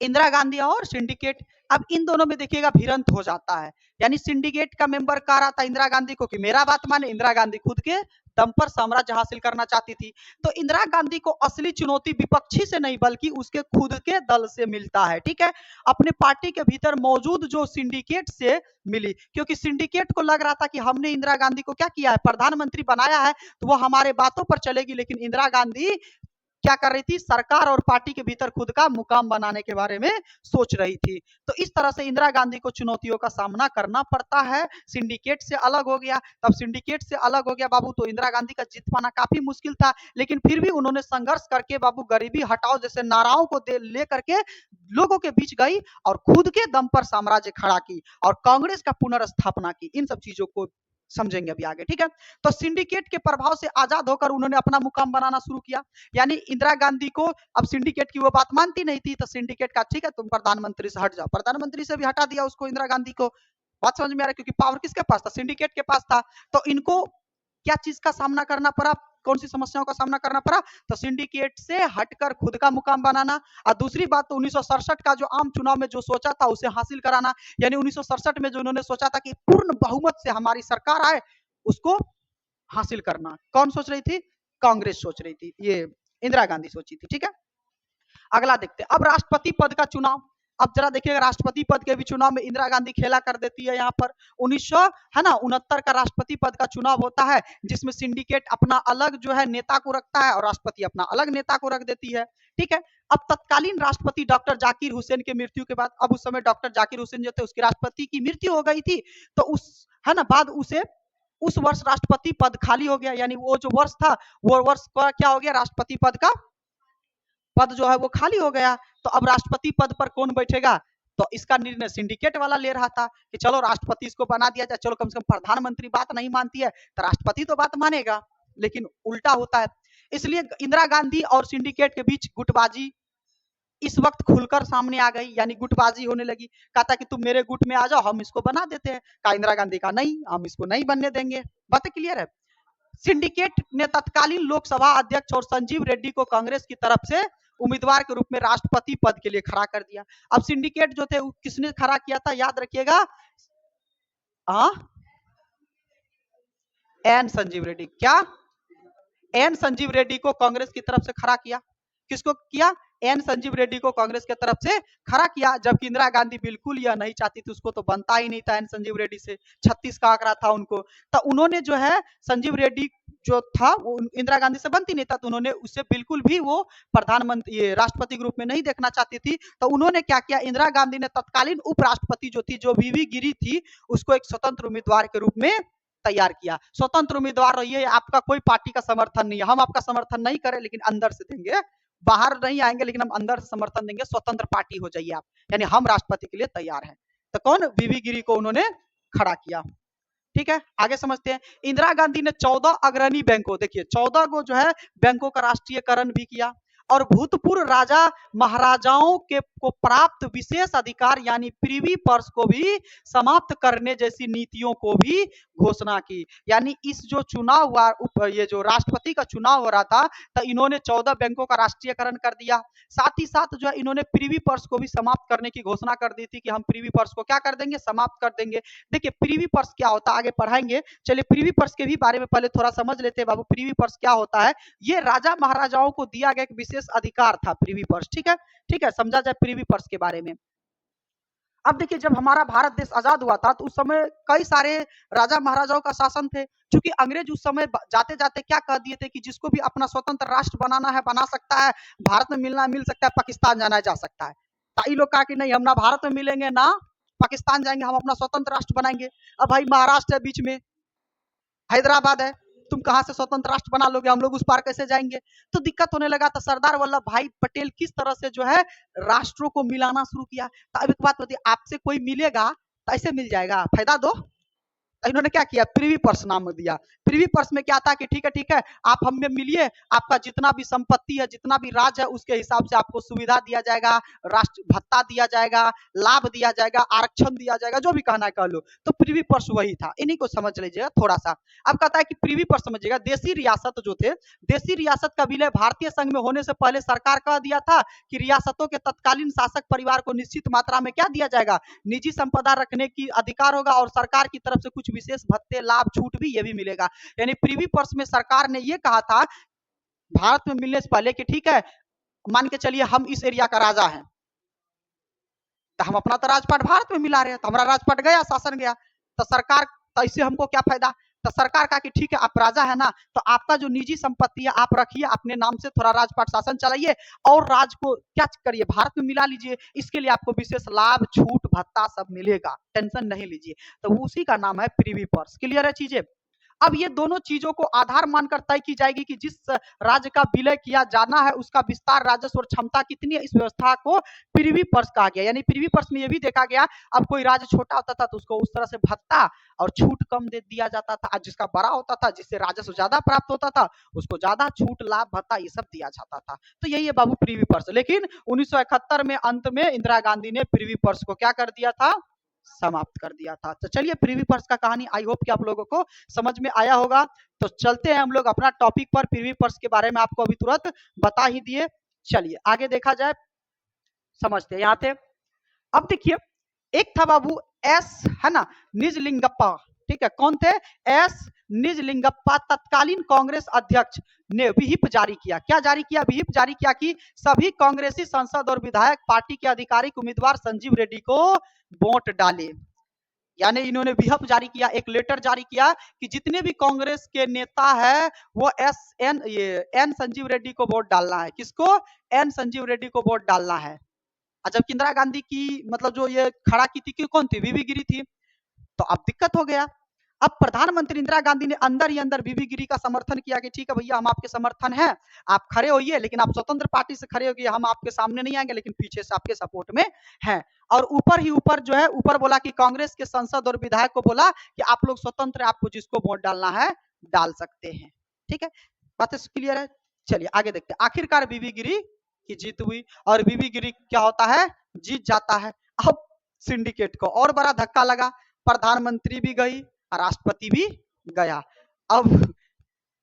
इंदिरा गांधी और सिंडिकेट, अब इन दोनों में देखिएगा भिड़ंत हो जाता है। यानी सिंडिकेट का मेंबर कह रहा था इंदिरा गांधी को कि मेरा बात माने, इंदिरा गांधी खुद के दम पर साम्राज्य हासिल करना चाहती थी। तो इंदिरा गांधी को असली चुनौती विपक्षी से नहीं बल्कि उसके खुद के दल से मिलता है, ठीक है, अपने पार्टी के भीतर मौजूद जो सिंडिकेट से मिली। क्योंकि सिंडिकेट को लग रहा था कि हमने इंदिरा गांधी को क्या किया है, प्रधानमंत्री बनाया है, तो वो हमारे बातों पर चलेगी। लेकिन इंदिरा गांधी क्या कर रही थी, सरकार और पार्टी के भीतर खुद का मुकाम बनाने के बारे में सोच रही थी। तो इस तरह से इंदिरा गांधी को चुनौतियों का सामना करना पड़ता है। सिंडिकेट से अलग हो गया, तब सिंडिकेट से अलग हो गया बाबू, तो इंदिरा गांधी का जीत पाना काफी मुश्किल था। लेकिन फिर भी उन्होंने संघर्ष करके बाबू गरीबी हटाओ जैसे नाराओं को ले करके लोगों के बीच गई और खुद के दम पर साम्राज्य खड़ा की और कांग्रेस का पुनर्स्थापना की। इन सब चीजों को समझेंगे अभी आगे, ठीक है। तो सिंडिकेट के प्रभाव से आजाद होकर उन्होंने अपना मुकाम बनाना शुरू किया। यानी इंदिरा गांधी को अब सिंडिकेट की वो बात मानती नहीं थी, तो सिंडिकेट का ठीक है तुम प्रधानमंत्री से हट जाओ, प्रधानमंत्री से भी हटा दिया उसको इंदिरा गांधी को। बात समझ में आ रहा है, क्योंकि पावर किसके पास था, सिंडिकेट के पास था। तो इनको क्या चीज का सामना करना पड़ा, कौन सी समस्याओं का सामना करना पड़ा, तो सिंडिकेट से हटकर खुद का मुकाम बनाना। और दूसरी बात तो 1967 का जो आम चुनाव में जो सोचा था उसे हासिल कराना। यानी 1967 में जो उन्होंने सोचा था कि पूर्ण बहुमत से हमारी सरकार आए, उसको हासिल करना। कौन सोच रही थी, कांग्रेस सोच रही थी, ये इंदिरा गांधी सोची थी, ठीक है। अगला देखते हैं, अब राष्ट्रपति पद का चुनाव। अब जरा देखिएगा, राष्ट्रपति पद के भी चुनाव में इंदिरा गांधी खेला कर देती है। यहाँ पर 1900 है ना 69 का राष्ट्रपति पद का चुनाव होता है, जिसमें सिंडिकेट अपना अलग जो है नेता को रखता है और राष्ट्रपति अपना अलग नेता को रख देती है, ठीक है। अब तत्कालीन राष्ट्रपति डॉक्टर जाकिर हुसैन की मृत्यु के बाद, अब उस समय डॉक्टर जाकिर हुसैन जो थे उसकी राष्ट्रपति की मृत्यु हो गई थी, तो उस है ना बाद उसे उस वर्ष राष्ट्रपति पद खाली हो गया। यानी वो जो वर्ष था वो वर्ष का क्या हो गया, राष्ट्रपति पद का पद जो है वो खाली हो गया। तो अब राष्ट्रपति पद पर कौन बैठेगा, तो इसका निर्णय सिंडिकेट वाला ले रहा था कि चलो राष्ट्रपति इसको बना दिया जाए, चलो कम से कम प्रधानमंत्री बात नहीं मानती है तो राष्ट्रपति तो बात मानेगा। लेकिन उल्टा होता है। इसलिए इंदिरा गांधी और सिंडिकेट के बीच गुटबाजी इस वक्त खुलकर सामने आ गई, यानी गुटबाजी होने लगी। कहा था कि तुम मेरे गुट में आ जाओ, हम इसको बना देते हैं। कहा इंदिरा गांधी का नहीं, हम इसको नहीं बनने देंगे। बात क्लियर है। सिंडिकेट ने तत्कालीन लोकसभा अध्यक्ष और संजीव रेड्डी को कांग्रेस की तरफ से उम्मीदवार के रूप में राष्ट्रपति पद के लिए खड़ा कर दिया। अब सिंडिकेट जो थे किसने खड़ा किया था, याद रखिएगा, एन संजीव रेड्डी। क्या, एन संजीव रेड्डी को कांग्रेस की तरफ से खड़ा किया। किसको किया, एन संजीव रेड्डी को कांग्रेस की तरफ से खड़ा किया। जबकि इंदिरा गांधी बिल्कुल यह नहीं चाहती थी, उसको तो बनता ही नहीं था एन संजीव रेड्डी से, 36 का आंकड़ा था उनको। तो उन्होंने जो है संजीव रेड्डी जो था वो इंदिरा गांधी से बनती नहीं था, तो उन्होंने उससे बिल्कुल भी वो प्रधानमंत्री ये राष्ट्रपति के रूप में नहीं देखना चाहती थी। तो उन्होंने क्या किया, इंदिरा गांधी ने तत्कालीन उपराष्ट्रपति जो थी, जो वीवी गिरी थी, उसको एक स्वतंत्र उम्मीदवार के रूप में तैयार किया। स्वतंत्र उम्मीदवार रहिए, आपका कोई पार्टी का समर्थन नहीं है, हम आपका समर्थन नहीं करें लेकिन अंदर से देंगे, बाहर नहीं आएंगे लेकिन हम अंदर से समर्थन देंगे, स्वतंत्र पार्टी हो जाइए आप, यानी हम राष्ट्रपति के लिए तैयार हैं। तो कौन, बीबी गिरी को उन्होंने खड़ा किया, ठीक है। आगे समझते हैं। इंदिरा गांधी ने 14 अग्रणी बैंकों, देखिए 14 को जो है बैंकों का राष्ट्रीयकरण भी किया और भूतपूर्व राजा महाराजाओं के को प्राप्त विशेष अधिकार यानी प्रीवी पर्स को भी समाप्त करने जैसी नीतियों को भी घोषणा की। यानी इस जो चुनाव हुआ, ये जो राष्ट्रपति का चुनाव हो रहा था, तो इन्होंने 14 बैंकों का राष्ट्रीयकरण कर दिया। साथ ही साथ जो है इन्होंने प्रीवी पर्स को भी समाप्त करने की घोषणा कर दी थी कि हम प्रीवी पर्स को क्या कर देंगे, समाप्त कर देंगे। देखिए प्रीवी पर्स क्या होता है आगे पढ़ाएंगे, चलिए प्रीवी पर्स के भी बारे में पहले थोड़ा समझ लेते हैं बाबू। प्रीवी पर्स क्या होता है, ये राजा महाराजाओं को दिया गया एक विशेष अधिकार था प्रीवी पर्स, ठीक है, ठीक है, समझा जाए प्रीवी पर्स के बारे में। अब देखिए, जब हमारा भारत देश आजाद हुआ था तो उस समय कई सारे राजा महाराजाओं का शासन थे। क्योंकि अंग्रेज उस समय जाते जाते क्या कह दिए थे कि जिसको भी अपना स्वतंत्र राष्ट्र बनाना है बना सकता है, भारत में मिलना मिल सकता है, पाकिस्तान जाना जा सकता है। तो ये लोग कहा कि नहीं, हम ना भारत में मिलेंगे ना पाकिस्तान जाएंगे, हम अपना स्वतंत्र राष्ट्र बनाएंगे। अब भाई महाराष्ट्र है बीच में, हैदराबाद है, तुम कहाँ से स्वतंत्र राष्ट्र बना लोगे, हम लोग उस पार कैसे जाएंगे। तो दिक्कत होने लगा। तो सरदार वल्लभ भाई पटेल किस तरह से जो है राष्ट्रों को मिलाना शुरू किया। तो अब एक बात बताइए, आपसे कोई मिलेगा तो ऐसे मिल जाएगा, फायदा दो। इन्होंने क्या किया, प्रिवी पर्स नाम दिया। प्रिवी पर्स में क्या था कि ठीक है, आप हमें मिलिए, आपका जितना भी संपत्ति है, जितना भी राज है, उसके हिसाब से आपको सुविधा दिया जाएगा, राष्ट्र भत्ता दिया जाएगा, लाभ दिया जाएगा, आरक्षण दिया जाएगा, जो भी कहना है कह लो। तो प्रिवी पर्स वही था, इन्हीं को समझ लीजिएगा थोड़ा सा। अब कहता है कि प्रिवी पर्स समझिएगा, देसी रियासत जो थे, देसी रियासत का विलय भारतीय संघ में होने से पहले सरकार कह दिया था कि रियासतों के तत्कालीन शासक परिवार को निश्चित मात्रा में क्या दिया जाएगा, निजी संपदा रखने की अधिकार होगा, और सरकार की तरफ से कुछ विशेष भत्ते लाभ छूट भी ये भी मिलेगा। यानी प्रीवी पर्स में सरकार ने ये कहा था भारत में मिलने से पहले कि ठीक है, मान के चलिए हम इस एरिया का राजा है, तो हम अपना तो राजपाट भारत में मिला रहे हैं, तो हमारा राजपाट गया, शासन गया, तो सरकार, तो इससे हमको क्या फायदा। तो सरकार कहा कि ठीक है, आप राजा है ना, तो आपका जो निजी संपत्ति है आप रखिए अपने नाम से, थोड़ा राजपाट शासन चलाइए, और राज को क्या करिए, भारत में मिला लीजिए, इसके लिए आपको विशेष लाभ छूट भत्ता सब मिलेगा, टेंशन नहीं लीजिए। तो उसी का नाम है प्रीवी पर्स। क्लियर है चीजें। अब ये दोनों चीजों को आधार मानकर तय की जाएगी कि जिस राज्य का विलय किया जाना है उसका विस्तार, राजस्व और क्षमता कितनी है, इस व्यवस्था को प्रीवी पर्स कहा गया। यानी प्रीवी पर्स में ये भी देखा गया, अब कोई राज्य छोटा होता था तो उसको उस तरह से भत्ता और छूट कम दे दिया जाता था, जिसका बड़ा होता था, जिससे राजस्व ज्यादा प्राप्त होता था, उसको ज्यादा छूट लाभ भत्ता ये सब दिया जाता था। तो यही है बाबू प्रीवी पर्स। लेकिन 1971 में अंत में इंदिरा गांधी ने प्रीवी पर्स को क्या कर दिया था, समाप्त कर दिया था। तो चलिए, प्रीवी पर्स का कहानी आई होप कि आप लोगों को समझ में आया होगा। तो चलते हैं हम लोग अपना टॉपिक पर। प्रीवी पर्स के बारे में आपको अभी तुरंत बता ही दिए, चलिए आगे देखा जाए, समझते हैं यहाँ थे। अब देखिए, एक था बाबू एस, है ना, निजलिंगप्पा। ठीक है, कौन थे, एस निजलिंगप्पा। तत्कालीन कांग्रेस अध्यक्ष ने विहिप जारी किया। क्या जारी किया, विहिप जारी किया कि सभी कांग्रेसी सांसद और विधायक पार्टी के आधिकारिक उम्मीदवार संजीव रेड्डी को वोट डाले। यानी इन्होंने विहप जारी किया, एक लेटर जारी किया कि जितने भी कांग्रेस के नेता है वो एन संजीव रेड्डी को वोट डालना है। किसको, एन संजीव रेड्डी को वोट डालना है। जब इंदिरा गांधी की मतलब जो ये खड़ा की थी, कौन थी, बीबी गिरी थी। तो अब दिक्कत हो गया। अब प्रधानमंत्री इंदिरा गांधी ने अंदर ही अंदर बीबी गिरी का समर्थन किया कि ठीक है भैया, हम आपके समर्थन हैं, आप खड़े होइए, लेकिन आप स्वतंत्र पार्टी से खड़े होइए, हम आपके सामने नहीं आएंगे, लेकिन पीछे से आपके सपोर्ट में हैं। और ऊपर ही ऊपर जो है, ऊपर बोला कि कांग्रेस के सांसद और विधायक को बोला कि आप लोग स्वतंत्र, आपको जिसको वोट डालना है डाल सकते हैं। ठीक है, बात क्लियर है। चलिए आगे देखते हैं। आखिरकार बीबी गिरी की जीत हुई, और बीबी गिरी क्या होता है, जीत जाता है। अब सिंडिकेट को और बड़ा धक्का लगा, प्रधानमंत्री भी गई, राष्ट्रपति भी गया। अब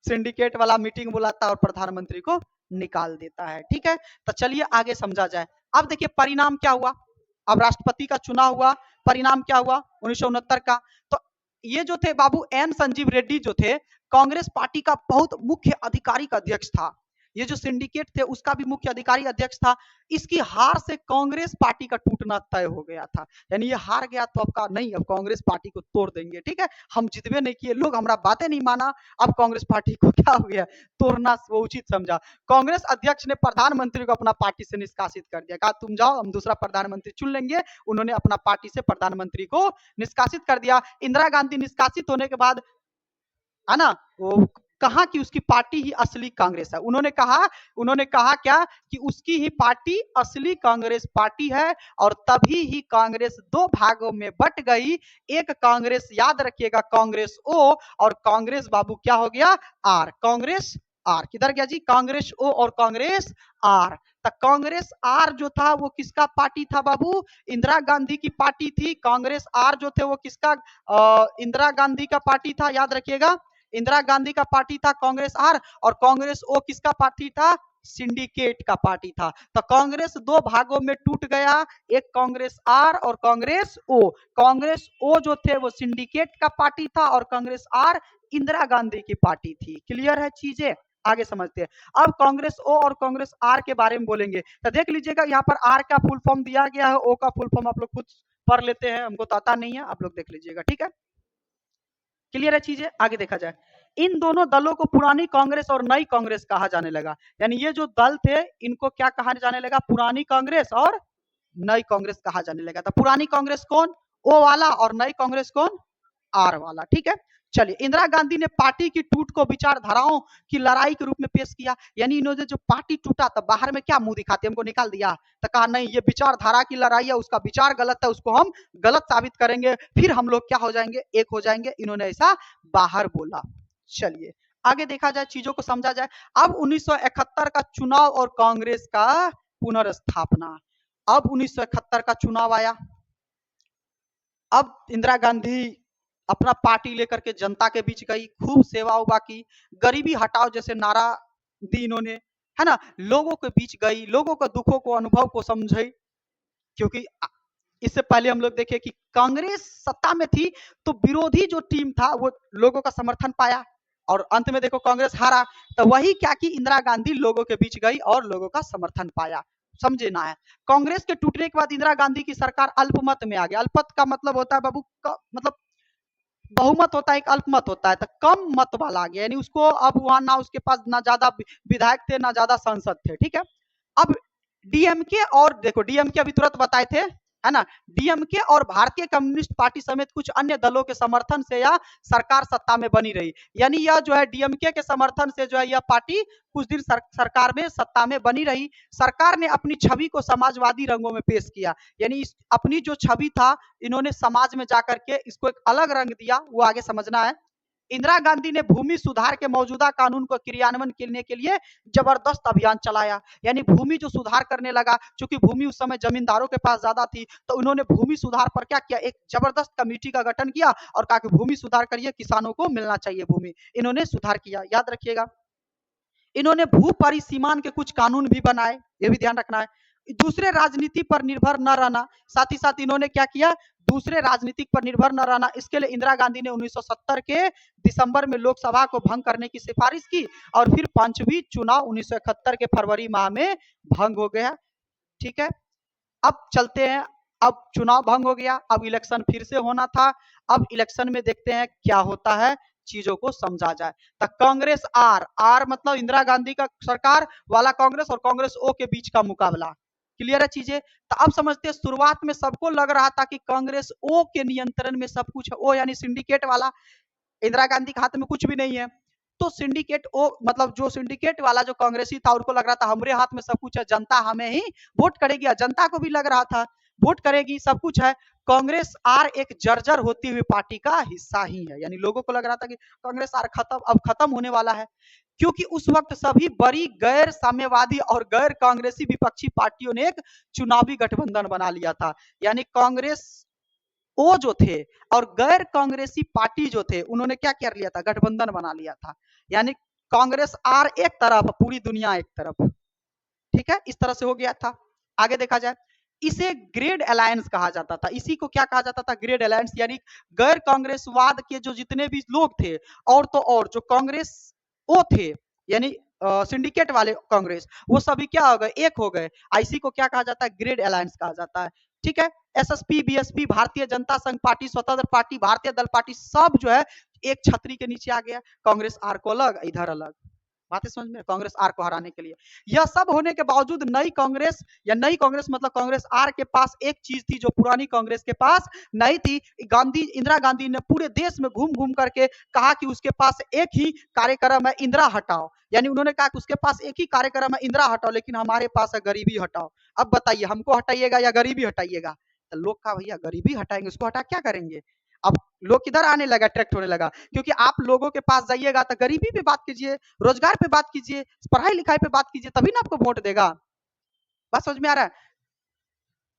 सिंडिकेट वाला मीटिंग बुलाता है और प्रधानमंत्री को निकाल देता है। ठीक है, तो चलिए आगे समझा जाए। अब देखिए परिणाम क्या हुआ। अब राष्ट्रपति का चुनाव हुआ, परिणाम क्या हुआ 1969 का। तो ये जो थे बाबू एन संजीव रेड्डी जो थे, कांग्रेस पार्टी का बहुत मुख्य आधिकारिक अध्यक्ष था। ये जो सिंडिकेट थे उसका भी मुख्य अधिकारी अध्यक्ष था। इसकी हार से कांग्रेस पार्टी का टूटना तय हो गया था। यानी ये हार गया तो अब का नहीं, अब कांग्रेस पार्टी को तोड़ देंगे। ठीक है, हम जितवे नहीं किए, लोग हमारा बातें नहीं माना, अब कांग्रेस पार्टी को क्या हो गया, तोड़ना वो उचित समझा। कांग्रेस अध्यक्ष ने प्रधानमंत्री को अपना पार्टी से निष्कासित कर दिया, कहा तुम जाओ, हम दूसरा प्रधानमंत्री चुन लेंगे। उन्होंने अपना पार्टी से प्रधानमंत्री को निष्कासित कर दिया। इंदिरा गांधी निष्कासित होने के बाद, है ना, वो कहा कि उसकी पार्टी ही असली कांग्रेस है। उन्होंने कहा क्या कि उसकी ही पार्टी असली कांग्रेस पार्टी है, और तभी ही कांग्रेस दो भागों में बट गई। एक कांग्रेस, याद रखिएगा, कांग्रेस ओ, और कांग्रेस बाबू क्या हो गया, आर। कांग्रेस आर किधर गया जी, कांग्रेस ओ और कांग्रेस आर। तो कांग्रेस आर जो था वो किसका पार्टी था बाबू, इंदिरा गांधी की पार्टी थी। कांग्रेस आर जो थे वो किसका, इंदिरा गांधी का पार्टी था, याद रखिएगा, इंदिरा गांधी का पार्टी था कांग्रेस आर। और कांग्रेस ओ किसका पार्टी था, सिंडिकेट का पार्टी था। तो कांग्रेस दो भागों में टूट गया, एक कांग्रेस आर और कांग्रेस ओ। कांग्रेस ओ जो थे वो सिंडिकेट का पार्टी था, और कांग्रेस आर इंदिरा गांधी की पार्टी थी। क्लियर है चीजें, आगे समझते हैं। अब कांग्रेस ओ और कांग्रेस आर के बारे में बोलेंगे, तो देख लीजिएगा यहाँ पर आर का फुल फॉर्म दिया गया है, ओ का फुल फॉर्म आप लोग खुद पढ़ लेते हैं, हमको तो आता नहीं है, आप लोग देख लीजिएगा, ठीक है। क्लियर है चीजें, आगे देखा जाए। इन दोनों दलों को पुरानी कांग्रेस और नई कांग्रेस कहा जाने लगा। यानी ये जो दल थे इनको क्या कहा जाने लगा, पुरानी कांग्रेस और नई कांग्रेस कहा जाने लगा था। पुरानी कांग्रेस कौन, ओ वाला, और नई कांग्रेस कौन, आर वाला, ठीक है। चलिए, इंदिरा गांधी ने पार्टी की टूट को विचारधाराओं की लड़ाई के रूप में पेश किया। यानी इन्होंने जो पार्टी टूटा था, बाहर में क्या मुंह दिखाते, हमको निकाल दिया, तो कहा नहीं ये विचारधारा की लड़ाई है, उसका विचार गलत है, उसको हम गलत साबित करेंगे, फिर हम लोग क्या हो जाएंगे, एक हो जाएंगे। इन्होंने ऐसा बाहर बोला। चलिए आगे देखा जाए, चीजों को समझा जाए। अब 1971 का चुनाव और कांग्रेस का पुनर्स्थापना। अब 1971 का चुनाव आया। अब इंदिरा गांधी अपना पार्टी लेकर के जनता के बीच गई, खूब सेवा उवा की, गरीबी हटाओ जैसे नारा दी इन्होंने, है ना, लोगों के बीच गई, लोगों के दुखों को, अनुभव को समझी। क्योंकि इससे पहले हम लोग देखे कि कांग्रेस सत्ता में थी तो विरोधी जो टीम था वो लोगों का समर्थन पाया, और अंत में देखो कांग्रेस हारा। तो वही क्या कि इंदिरा गांधी लोगों के बीच गई और लोगों का समर्थन पाया। समझे ना है। कांग्रेस के टूटने के बाद इंदिरा गांधी की सरकार अल्पमत में आ गई। अल्पमत का मतलब होता है बाबू मतलब बहुमत होता है, एक अल्पमत होता है, तो कम मत वाला आ गया। यानी उसको अब वहां ना उसके पास ना ज्यादा विधायक थे ना ज्यादा सांसद थे, ठीक है। अब डीएमके, और देखो डीएमके अभी तुरंत बताए थे, है ना, डीएमके और भारतीय कम्युनिस्ट पार्टी समेत कुछ अन्य दलों के समर्थन से यह सरकार सत्ता में बनी रही। यानी यह जो है डीएमके के समर्थन से जो है यह पार्टी कुछ दिन सरकार में सत्ता में बनी रही। सरकार ने अपनी छवि को समाजवादी रंगों में पेश किया। यानी अपनी जो छवि था इन्होंने समाज में जाकर के इसको एक अलग रंग दिया, वो आगे समझना है। इंदिरा गांधी ने भूमि सुधार के मौजूदा कानून को क्रियान्वयन करने के लिए जबरदस्त अभियान चलाया। यानी भूमि जो सुधार करने लगा, क्योंकि भूमि उस समय जमींदारों के पास ज्यादा थी, तो उन्होंने भूमि सुधार पर क्या किया, एक जबरदस्त कमेटी का गठन किया और कहा कि भूमि सुधार करिए, किसानों को मिलना चाहिए भूमि। इन्होंने सुधार किया, याद रखिएगा। इन्होंने भू परिसीमान के कुछ कानून भी बनाए, ये भी ध्यान रखना है। दूसरे राजनीति पर निर्भर न रहना, साथ ही साथ इन्होंने क्या किया, दूसरे राजनीतिक पर निर्भर न रहना। इसके लिए इंदिरा गांधी ने 1970 के दिसंबर में लोकसभा को भंग करने की सिफारिश की, और फिर पांचवी चुनाव 1971 के फरवरी माह में भंग हो गया, ठीक है। अब चलते हैं, अब चुनाव भंग हो गया, अब इलेक्शन फिर से होना था। अब इलेक्शन में देखते हैं क्या होता है, चीजों को समझा जाए। तो कांग्रेस आर, आर मतलब इंदिरा गांधी का सरकार वाला कांग्रेस और कांग्रेस ओ के बीच का मुकाबला। क्लियर है चीजें। तो अब समझते हैं, शुरुआत में सबको लग रहा था कि कांग्रेस ओ के नियंत्रण में सब कुछ है, ओ यानी सिंडिकेट वाला, इंदिरा गांधी के हाथ में कुछ भी नहीं है। तो सिंडिकेट ओ मतलब जो सिंडिकेट वाला जो कांग्रेसी था उनको लग रहा था हमारे हाथ में सब कुछ है, जनता हमें ही वोट करेगी। जनता को भी लग रहा था वोट करेगी, सब कुछ है। कांग्रेस आर एक जर्जर होती हुई पार्टी का हिस्सा ही है। यानी लोगों को लग रहा था कि कांग्रेस आर खत्म, अब खत्म होने वाला है, क्योंकि उस वक्त सभी बड़ी गैर साम्यवादी और गैर कांग्रेसी विपक्षी पार्टियों ने एक चुनावी गठबंधन बना लिया था। यानी कांग्रेस वो जो थे और गैर कांग्रेसी पार्टी जो थे उन्होंने क्या कर लिया था, गठबंधन बना लिया था। यानी कांग्रेस आर एक तरफ, पूरी दुनिया एक तरफ, ठीक है, इस तरह से हो गया था। आगे देखा जाए, इसे ग्रेड अलायंस कहा जाता था। इसी को क्या कहा जाता था, ग्रेड अलायंस। यानी गैर कांग्रेसवाद के जो जितने भी लोग थे, और तो और जो कांग्रेस वो थे, यानी सिंडिकेट वाले कांग्रेस, वो सभी क्या हो गए, एक हो गए। इसी को क्या कहा जाता है, ग्रेड अलायंस कहा जाता है, ठीक है। एसएसपी, बीएसपी, भारतीय जनता संघ पार्टी, स्वतंत्र पार्टी, भारतीय दल पार्टी, सब जो है एक छतरी के नीचे आ गया। कांग्रेस आर को अलग, इधर अलग, बातें समझ में, कांग्रेस आर को हराने के लिए। यह सब होने के बावजूद नई कांग्रेस, या नई कांग्रेस मतलब कांग्रेस आर के पास एक चीज थी जो पुरानी कांग्रेस के पास नहीं थी। गांधी, इंदिरा गांधी ने पूरे देश में घूम घूम करके कहा कि उसके पास एक ही कार्यक्रम है, इंदिरा हटाओ। यानी उन्होंने कहा कि उसके पास एक ही कार्यक्रम है, इंदिरा हटाओ, लेकिन हमारे पास है गरीबी हटाओ। अब बताइए, हमको हटाइएगा या गरीबी हटाइएगा? तो लोग कहा भैया गरीबी हटाएंगे, उसको हटा क्या करेंगे? अब लोग किधर आने लगा, अट्रैक्ट होने लगा, क्योंकि आप लोगों के पास जाइएगा तो गरीबी पे बात कीजिए, रोजगार पे बात कीजिए, पढ़ाई लिखाई पे बात कीजिए, तभी ना आपको वोट देगा। बात समझ में आ रहा है?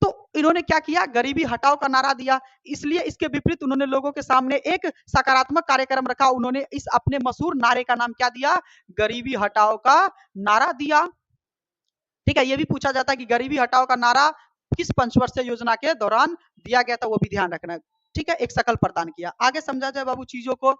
तो इन्होंने क्या किया, गरीबी हटाओ का नारा दिया। इसलिए इसके विपरीत उन्होंने लोगों के सामने एक सकारात्मक कार्यक्रम रखा। उन्होंने इस अपने मशहूर नारे का नाम क्या दिया, गरीबी हटाओ का नारा दिया, ठीक है। ये भी पूछा जाता है कि गरीबी हटाओ का नारा किस पंचवर्षीय योजना के दौरान दिया गया था, वो भी ध्यान रखना है, ठीक है। एक शकल प्रदान किया। आगे समझा जाए बाबू चीजों को।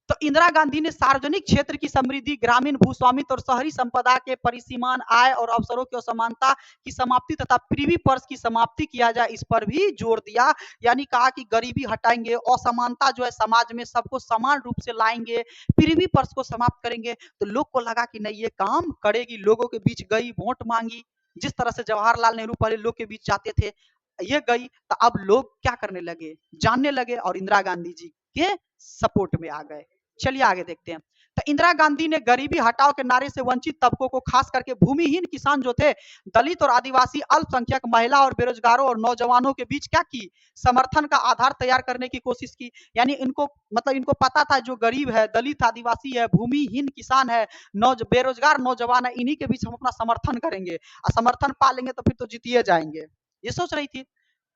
तो इंदिरा गांधी ने सार्वजनिक क्षेत्र की समृद्धि, ग्रामीण भूस्वामित्व और शहरी संपदा के परिसीमान, आय और अवसरों की असमानता की समाप्ति तथा प्रिवी पर्स की समाप्ति किया जाए, इस पर भी जोर दिया। यानी कहा कि गरीबी हटाएंगे, असमानता जो है समाज में सबको समान रूप से लाएंगे, प्रिवी पर्स को समाप्त करेंगे। तो लोग को लगा कि नहीं ये काम करेगी, लोगों के बीच गई, वोट मांगी, जिस तरह से जवाहरलाल नेहरू पहले लोग के बीच जाते थे, ये गई। तो अब लोग क्या करने लगे, जानने लगे और इंदिरा गांधी जी के सपोर्ट में आ गए। चलिए आगे देखते हैं। तो इंदिरा गांधी ने गरीबी हटाओ के नारे से वंचित तबकों को, खास करके भूमिहीन किसान जो थे, दलित और आदिवासी, अल्पसंख्यक, महिला और बेरोजगारों और नौजवानों के बीच क्या की, समर्थन का आधार तैयार करने की कोशिश की। यानी इनको मतलब इनको पता था जो गरीब है, दलित आदिवासी है, भूमिहीन किसान है, बेरोजगार नौजवान है, इन्हीं के बीच हम अपना समर्थन करेंगे और समर्थन पा लेंगे तो फिर तो जीतिए जाएंगे, ये सोच रही थी।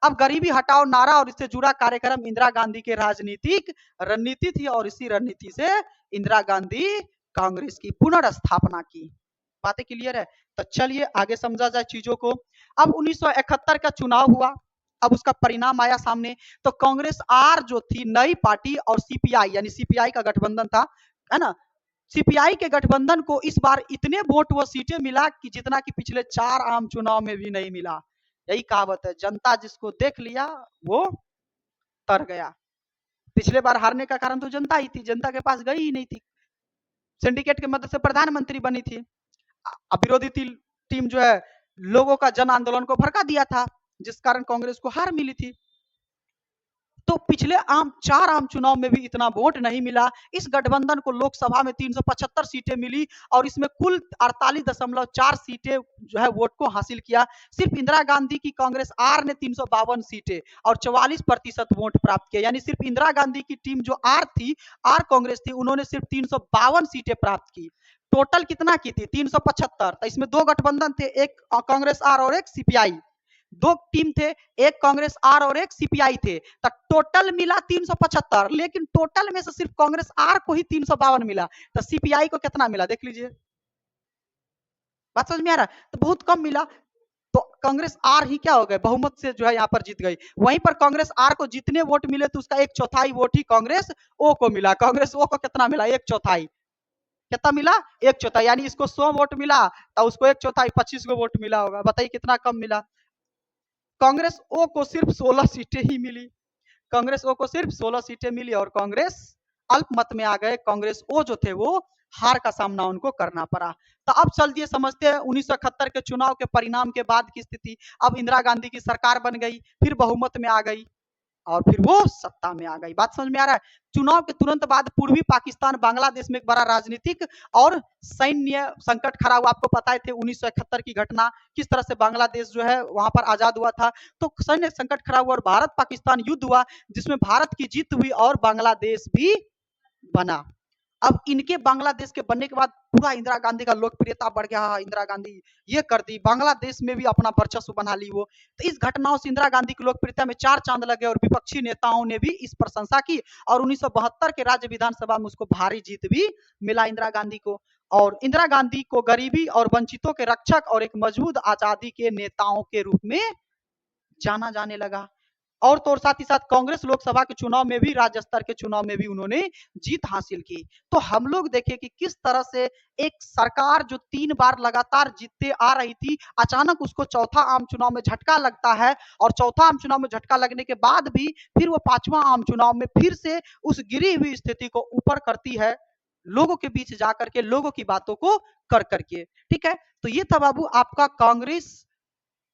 अब गरीबी हटाओ नारा और इससे जुड़ा कार्यक्रम इंदिरा गांधी के राजनीतिक रणनीति थी और इसी रणनीति से इंदिरा गांधी कांग्रेस की पुनर्स्थापना की। बातें क्लियर है? तो चलिए आगे समझा जाए चीजों को। अब 1971 का चुनाव हुआ, अब उसका परिणाम आया सामने। तो कांग्रेस आर जो थी नई पार्टी और सीपीआई, यानी सीपीआई का गठबंधन था, है ना, सीपीआई के गठबंधन को इस बार इतने वोट व सीटें मिला कि जितना कि पिछले 4 आम चुनाव में भी नहीं मिला। यही कहावत है, जनता जिसको देख लिया वो तर गया। पिछले बार हारने का कारण तो जनता ही थी, जनता के पास गई ही नहीं थी, सिंडिकेट के मदद से प्रधानमंत्री बनी थी। अब विरोधी टीम जो है लोगों का जन आंदोलन को भड़का दिया था, जिस कारण कांग्रेस को हार मिली थी। तो पिछले 4 आम चुनाव में भी इतना वोट नहीं मिला। इस गठबंधन को लोकसभा में 375 सीटें मिली और इसमें कुल 48.4 सीटें जो है वोट को हासिल किया। सिर्फ इंदिरा गांधी की कांग्रेस आर ने 352 सीटें और 44% वोट प्राप्त किए। यानी सिर्फ इंदिरा गांधी की टीम जो आर थी, आर कांग्रेस थी, उन्होंने सिर्फ 352 सीटें प्राप्त की। टोटल कितना की थी? 375। तो इसमें 2 गठबंधन थे, एक कांग्रेस आर और एक सीपीआई। 2 टीम थे, एक कांग्रेस आर और एक सीपीआई थे। तो टोटल मिला 375, लेकिन टोटल में से सिर्फ कांग्रेस आर को ही 352 मिला। तो सीपीआई को कितना मिला देख लीजिए, बात समझ में आ रहा है? तो बहुत कम मिला। तो कांग्रेस आर ही क्या हो गए, बहुमत से जो है यहाँ पर जीत गई। वहीं पर कांग्रेस आर को जितने वोट मिले तो उसका 1/4 वोट ही कांग्रेस ओ को मिला। कांग्रेस ओ को कितना मिला? 1/4। कितना मिला? 1/4। यानी इसको 100 वोट मिला तो उसको 1/4 25 को वोट मिला होगा। बताइए कितना कम मिला। कांग्रेस ओ को सिर्फ 16 सीटें ही मिली। कांग्रेस ओ को सिर्फ 16 सीटें मिली और कांग्रेस अल्पमत में आ गए। कांग्रेस ओ जो थे वो हार का सामना उनको करना पड़ा। तो अब चलिए समझते हैं 1971 के चुनाव के परिणाम के बाद की स्थिति। अब इंदिरा गांधी की सरकार बन गई, फिर बहुमत में आ गई और फिर वो सत्ता में आ गई। बात समझ में आ रहा है? चुनाव के तुरंत बाद पूर्वी पाकिस्तान, बांग्लादेश में एक बड़ा राजनीतिक और सैन्य संकट खड़ा हुआ। आपको पता है थे 1971 की घटना, किस तरह से बांग्लादेश जो है वहां पर आजाद हुआ था। तो सैन्य संकट खड़ा हुआ और भारत पाकिस्तान युद्ध हुआ, जिसमें भारत की जीत हुई और बांग्लादेश भी बना। अब इनके बांग्लादेश के बनने के बाद पूरा इंदिरा गांधी का लोकप्रियता बढ़ गया। इंदिरा गांधी ये कर दी, बांग्लादेश में भी अपना वर्चस्व बना ली वो। तो इस घटनाओं से इंदिरा गांधी की लोकप्रियता में 4 चांद लगे और विपक्षी नेताओं ने भी इस प्रशंसा की और 1972 के राज्य विधानसभा में उसको भारी जीत भी मिला इंदिरा गांधी को। और इंदिरा गांधी को गरीबी और वंचितों के रक्षक और एक मजबूत आजादी के नेताओं के रूप में जाना जाने लगा। और तो और साथ ही साथ कांग्रेस लोकसभा के चुनाव में भी, राज्य स्तर के चुनाव में भी उन्होंने जीत हासिल की। तो हम लोग देखें कि किस तरह से एक सरकार जो 3 बार लगातार जीतते आ रही थी, अचानक उसको चौथा आम चुनाव में झटका लगता है और चौथा आम चुनाव में झटका लगने के बाद भी फिर वो 5वां आम चुनाव में फिर से उस गिरी हुई स्थिति को ऊपर करती है, लोगों के बीच जाकर के, लोगों की बातों को कर करके। ठीक है, तो ये था बाबू आपका कांग्रेस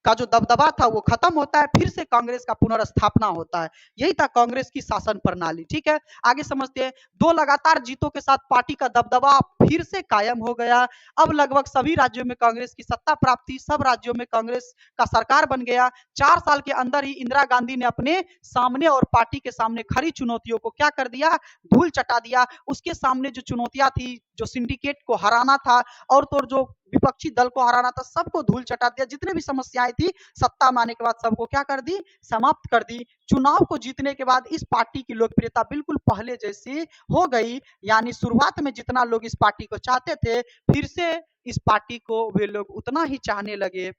का जो दबदबा था वो खत्म होता है, फिर से कांग्रेस का पुनर्स्थापना होता है। यही था कांग्रेस की शासन प्रणाली। ठीक है, आगे समझते हैं। 2 लगातार जीतों के साथ पार्टी का दबदबा फिर से कायम हो गया। अब लगभग सभी राज्यों में कांग्रेस की सत्ता प्राप्त थी, सब राज्यों में कांग्रेस का सरकार बन गया। 4 साल के अंदर ही इंदिरा गांधी ने अपने सामने और पार्टी के सामने खड़ी चुनौतियों को क्या कर दिया, धूल चटा दिया। उसके सामने जो चुनौतियां थी, जो सिंडिकेट को हराना था और तो और जो विपक्षी दल को हराना था, सबको धूल चटा दिया। जितने भी समस्याएं थी सत्ता में आने के बाद सबको क्या कर दी, समाप्त कर दी। चुनाव को जीतने के बाद इस पार्टी की लोकप्रियता बिल्कुल पहले जैसी हो गई। यानी शुरुआत में जितना लोग इस पार्टी को चाहते थे, फिर से इस पार्टी को वे लोग उतना ही चाहने लगे।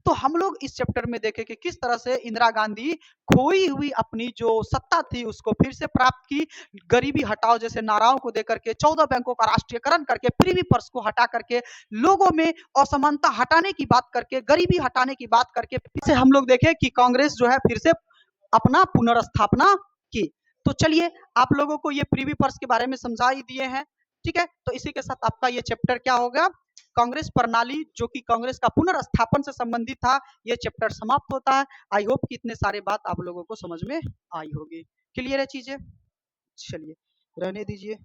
तो हम लोग इस चैप्टर में देखें कि किस तरह से इंदिरा गांधी खोई हुई अपनी जो सत्ता थी उसको फिर से प्राप्त की। गरीबी हटाओ जैसे नाराओं को देकर के 14 बैंकों का राष्ट्रीयकरण करके प्रीवी पर्स को हटा करके लोगों में असमानता हटाने की बात करके गरीबी हटाने की बात करके फिर से हम लोग देखें कि कांग्रेस जो है फिर से अपना पुनर्स्थापना की। तो चलिए आप लोगों को ये प्रीवी पर्स के बारे में समझा ही दिए हैं, ठीक है। तो इसी के साथ आपका ये चैप्टर क्या हो गया, कांग्रेस प्रणाली जो कि कांग्रेस का पुनर्स्थापन से संबंधित था, ये चैप्टर समाप्त होता है। आई होप कि इतने सारे बात आप लोगों को समझ में आई होगी। क्लियर है चीजें? चलिए रहने दीजिए।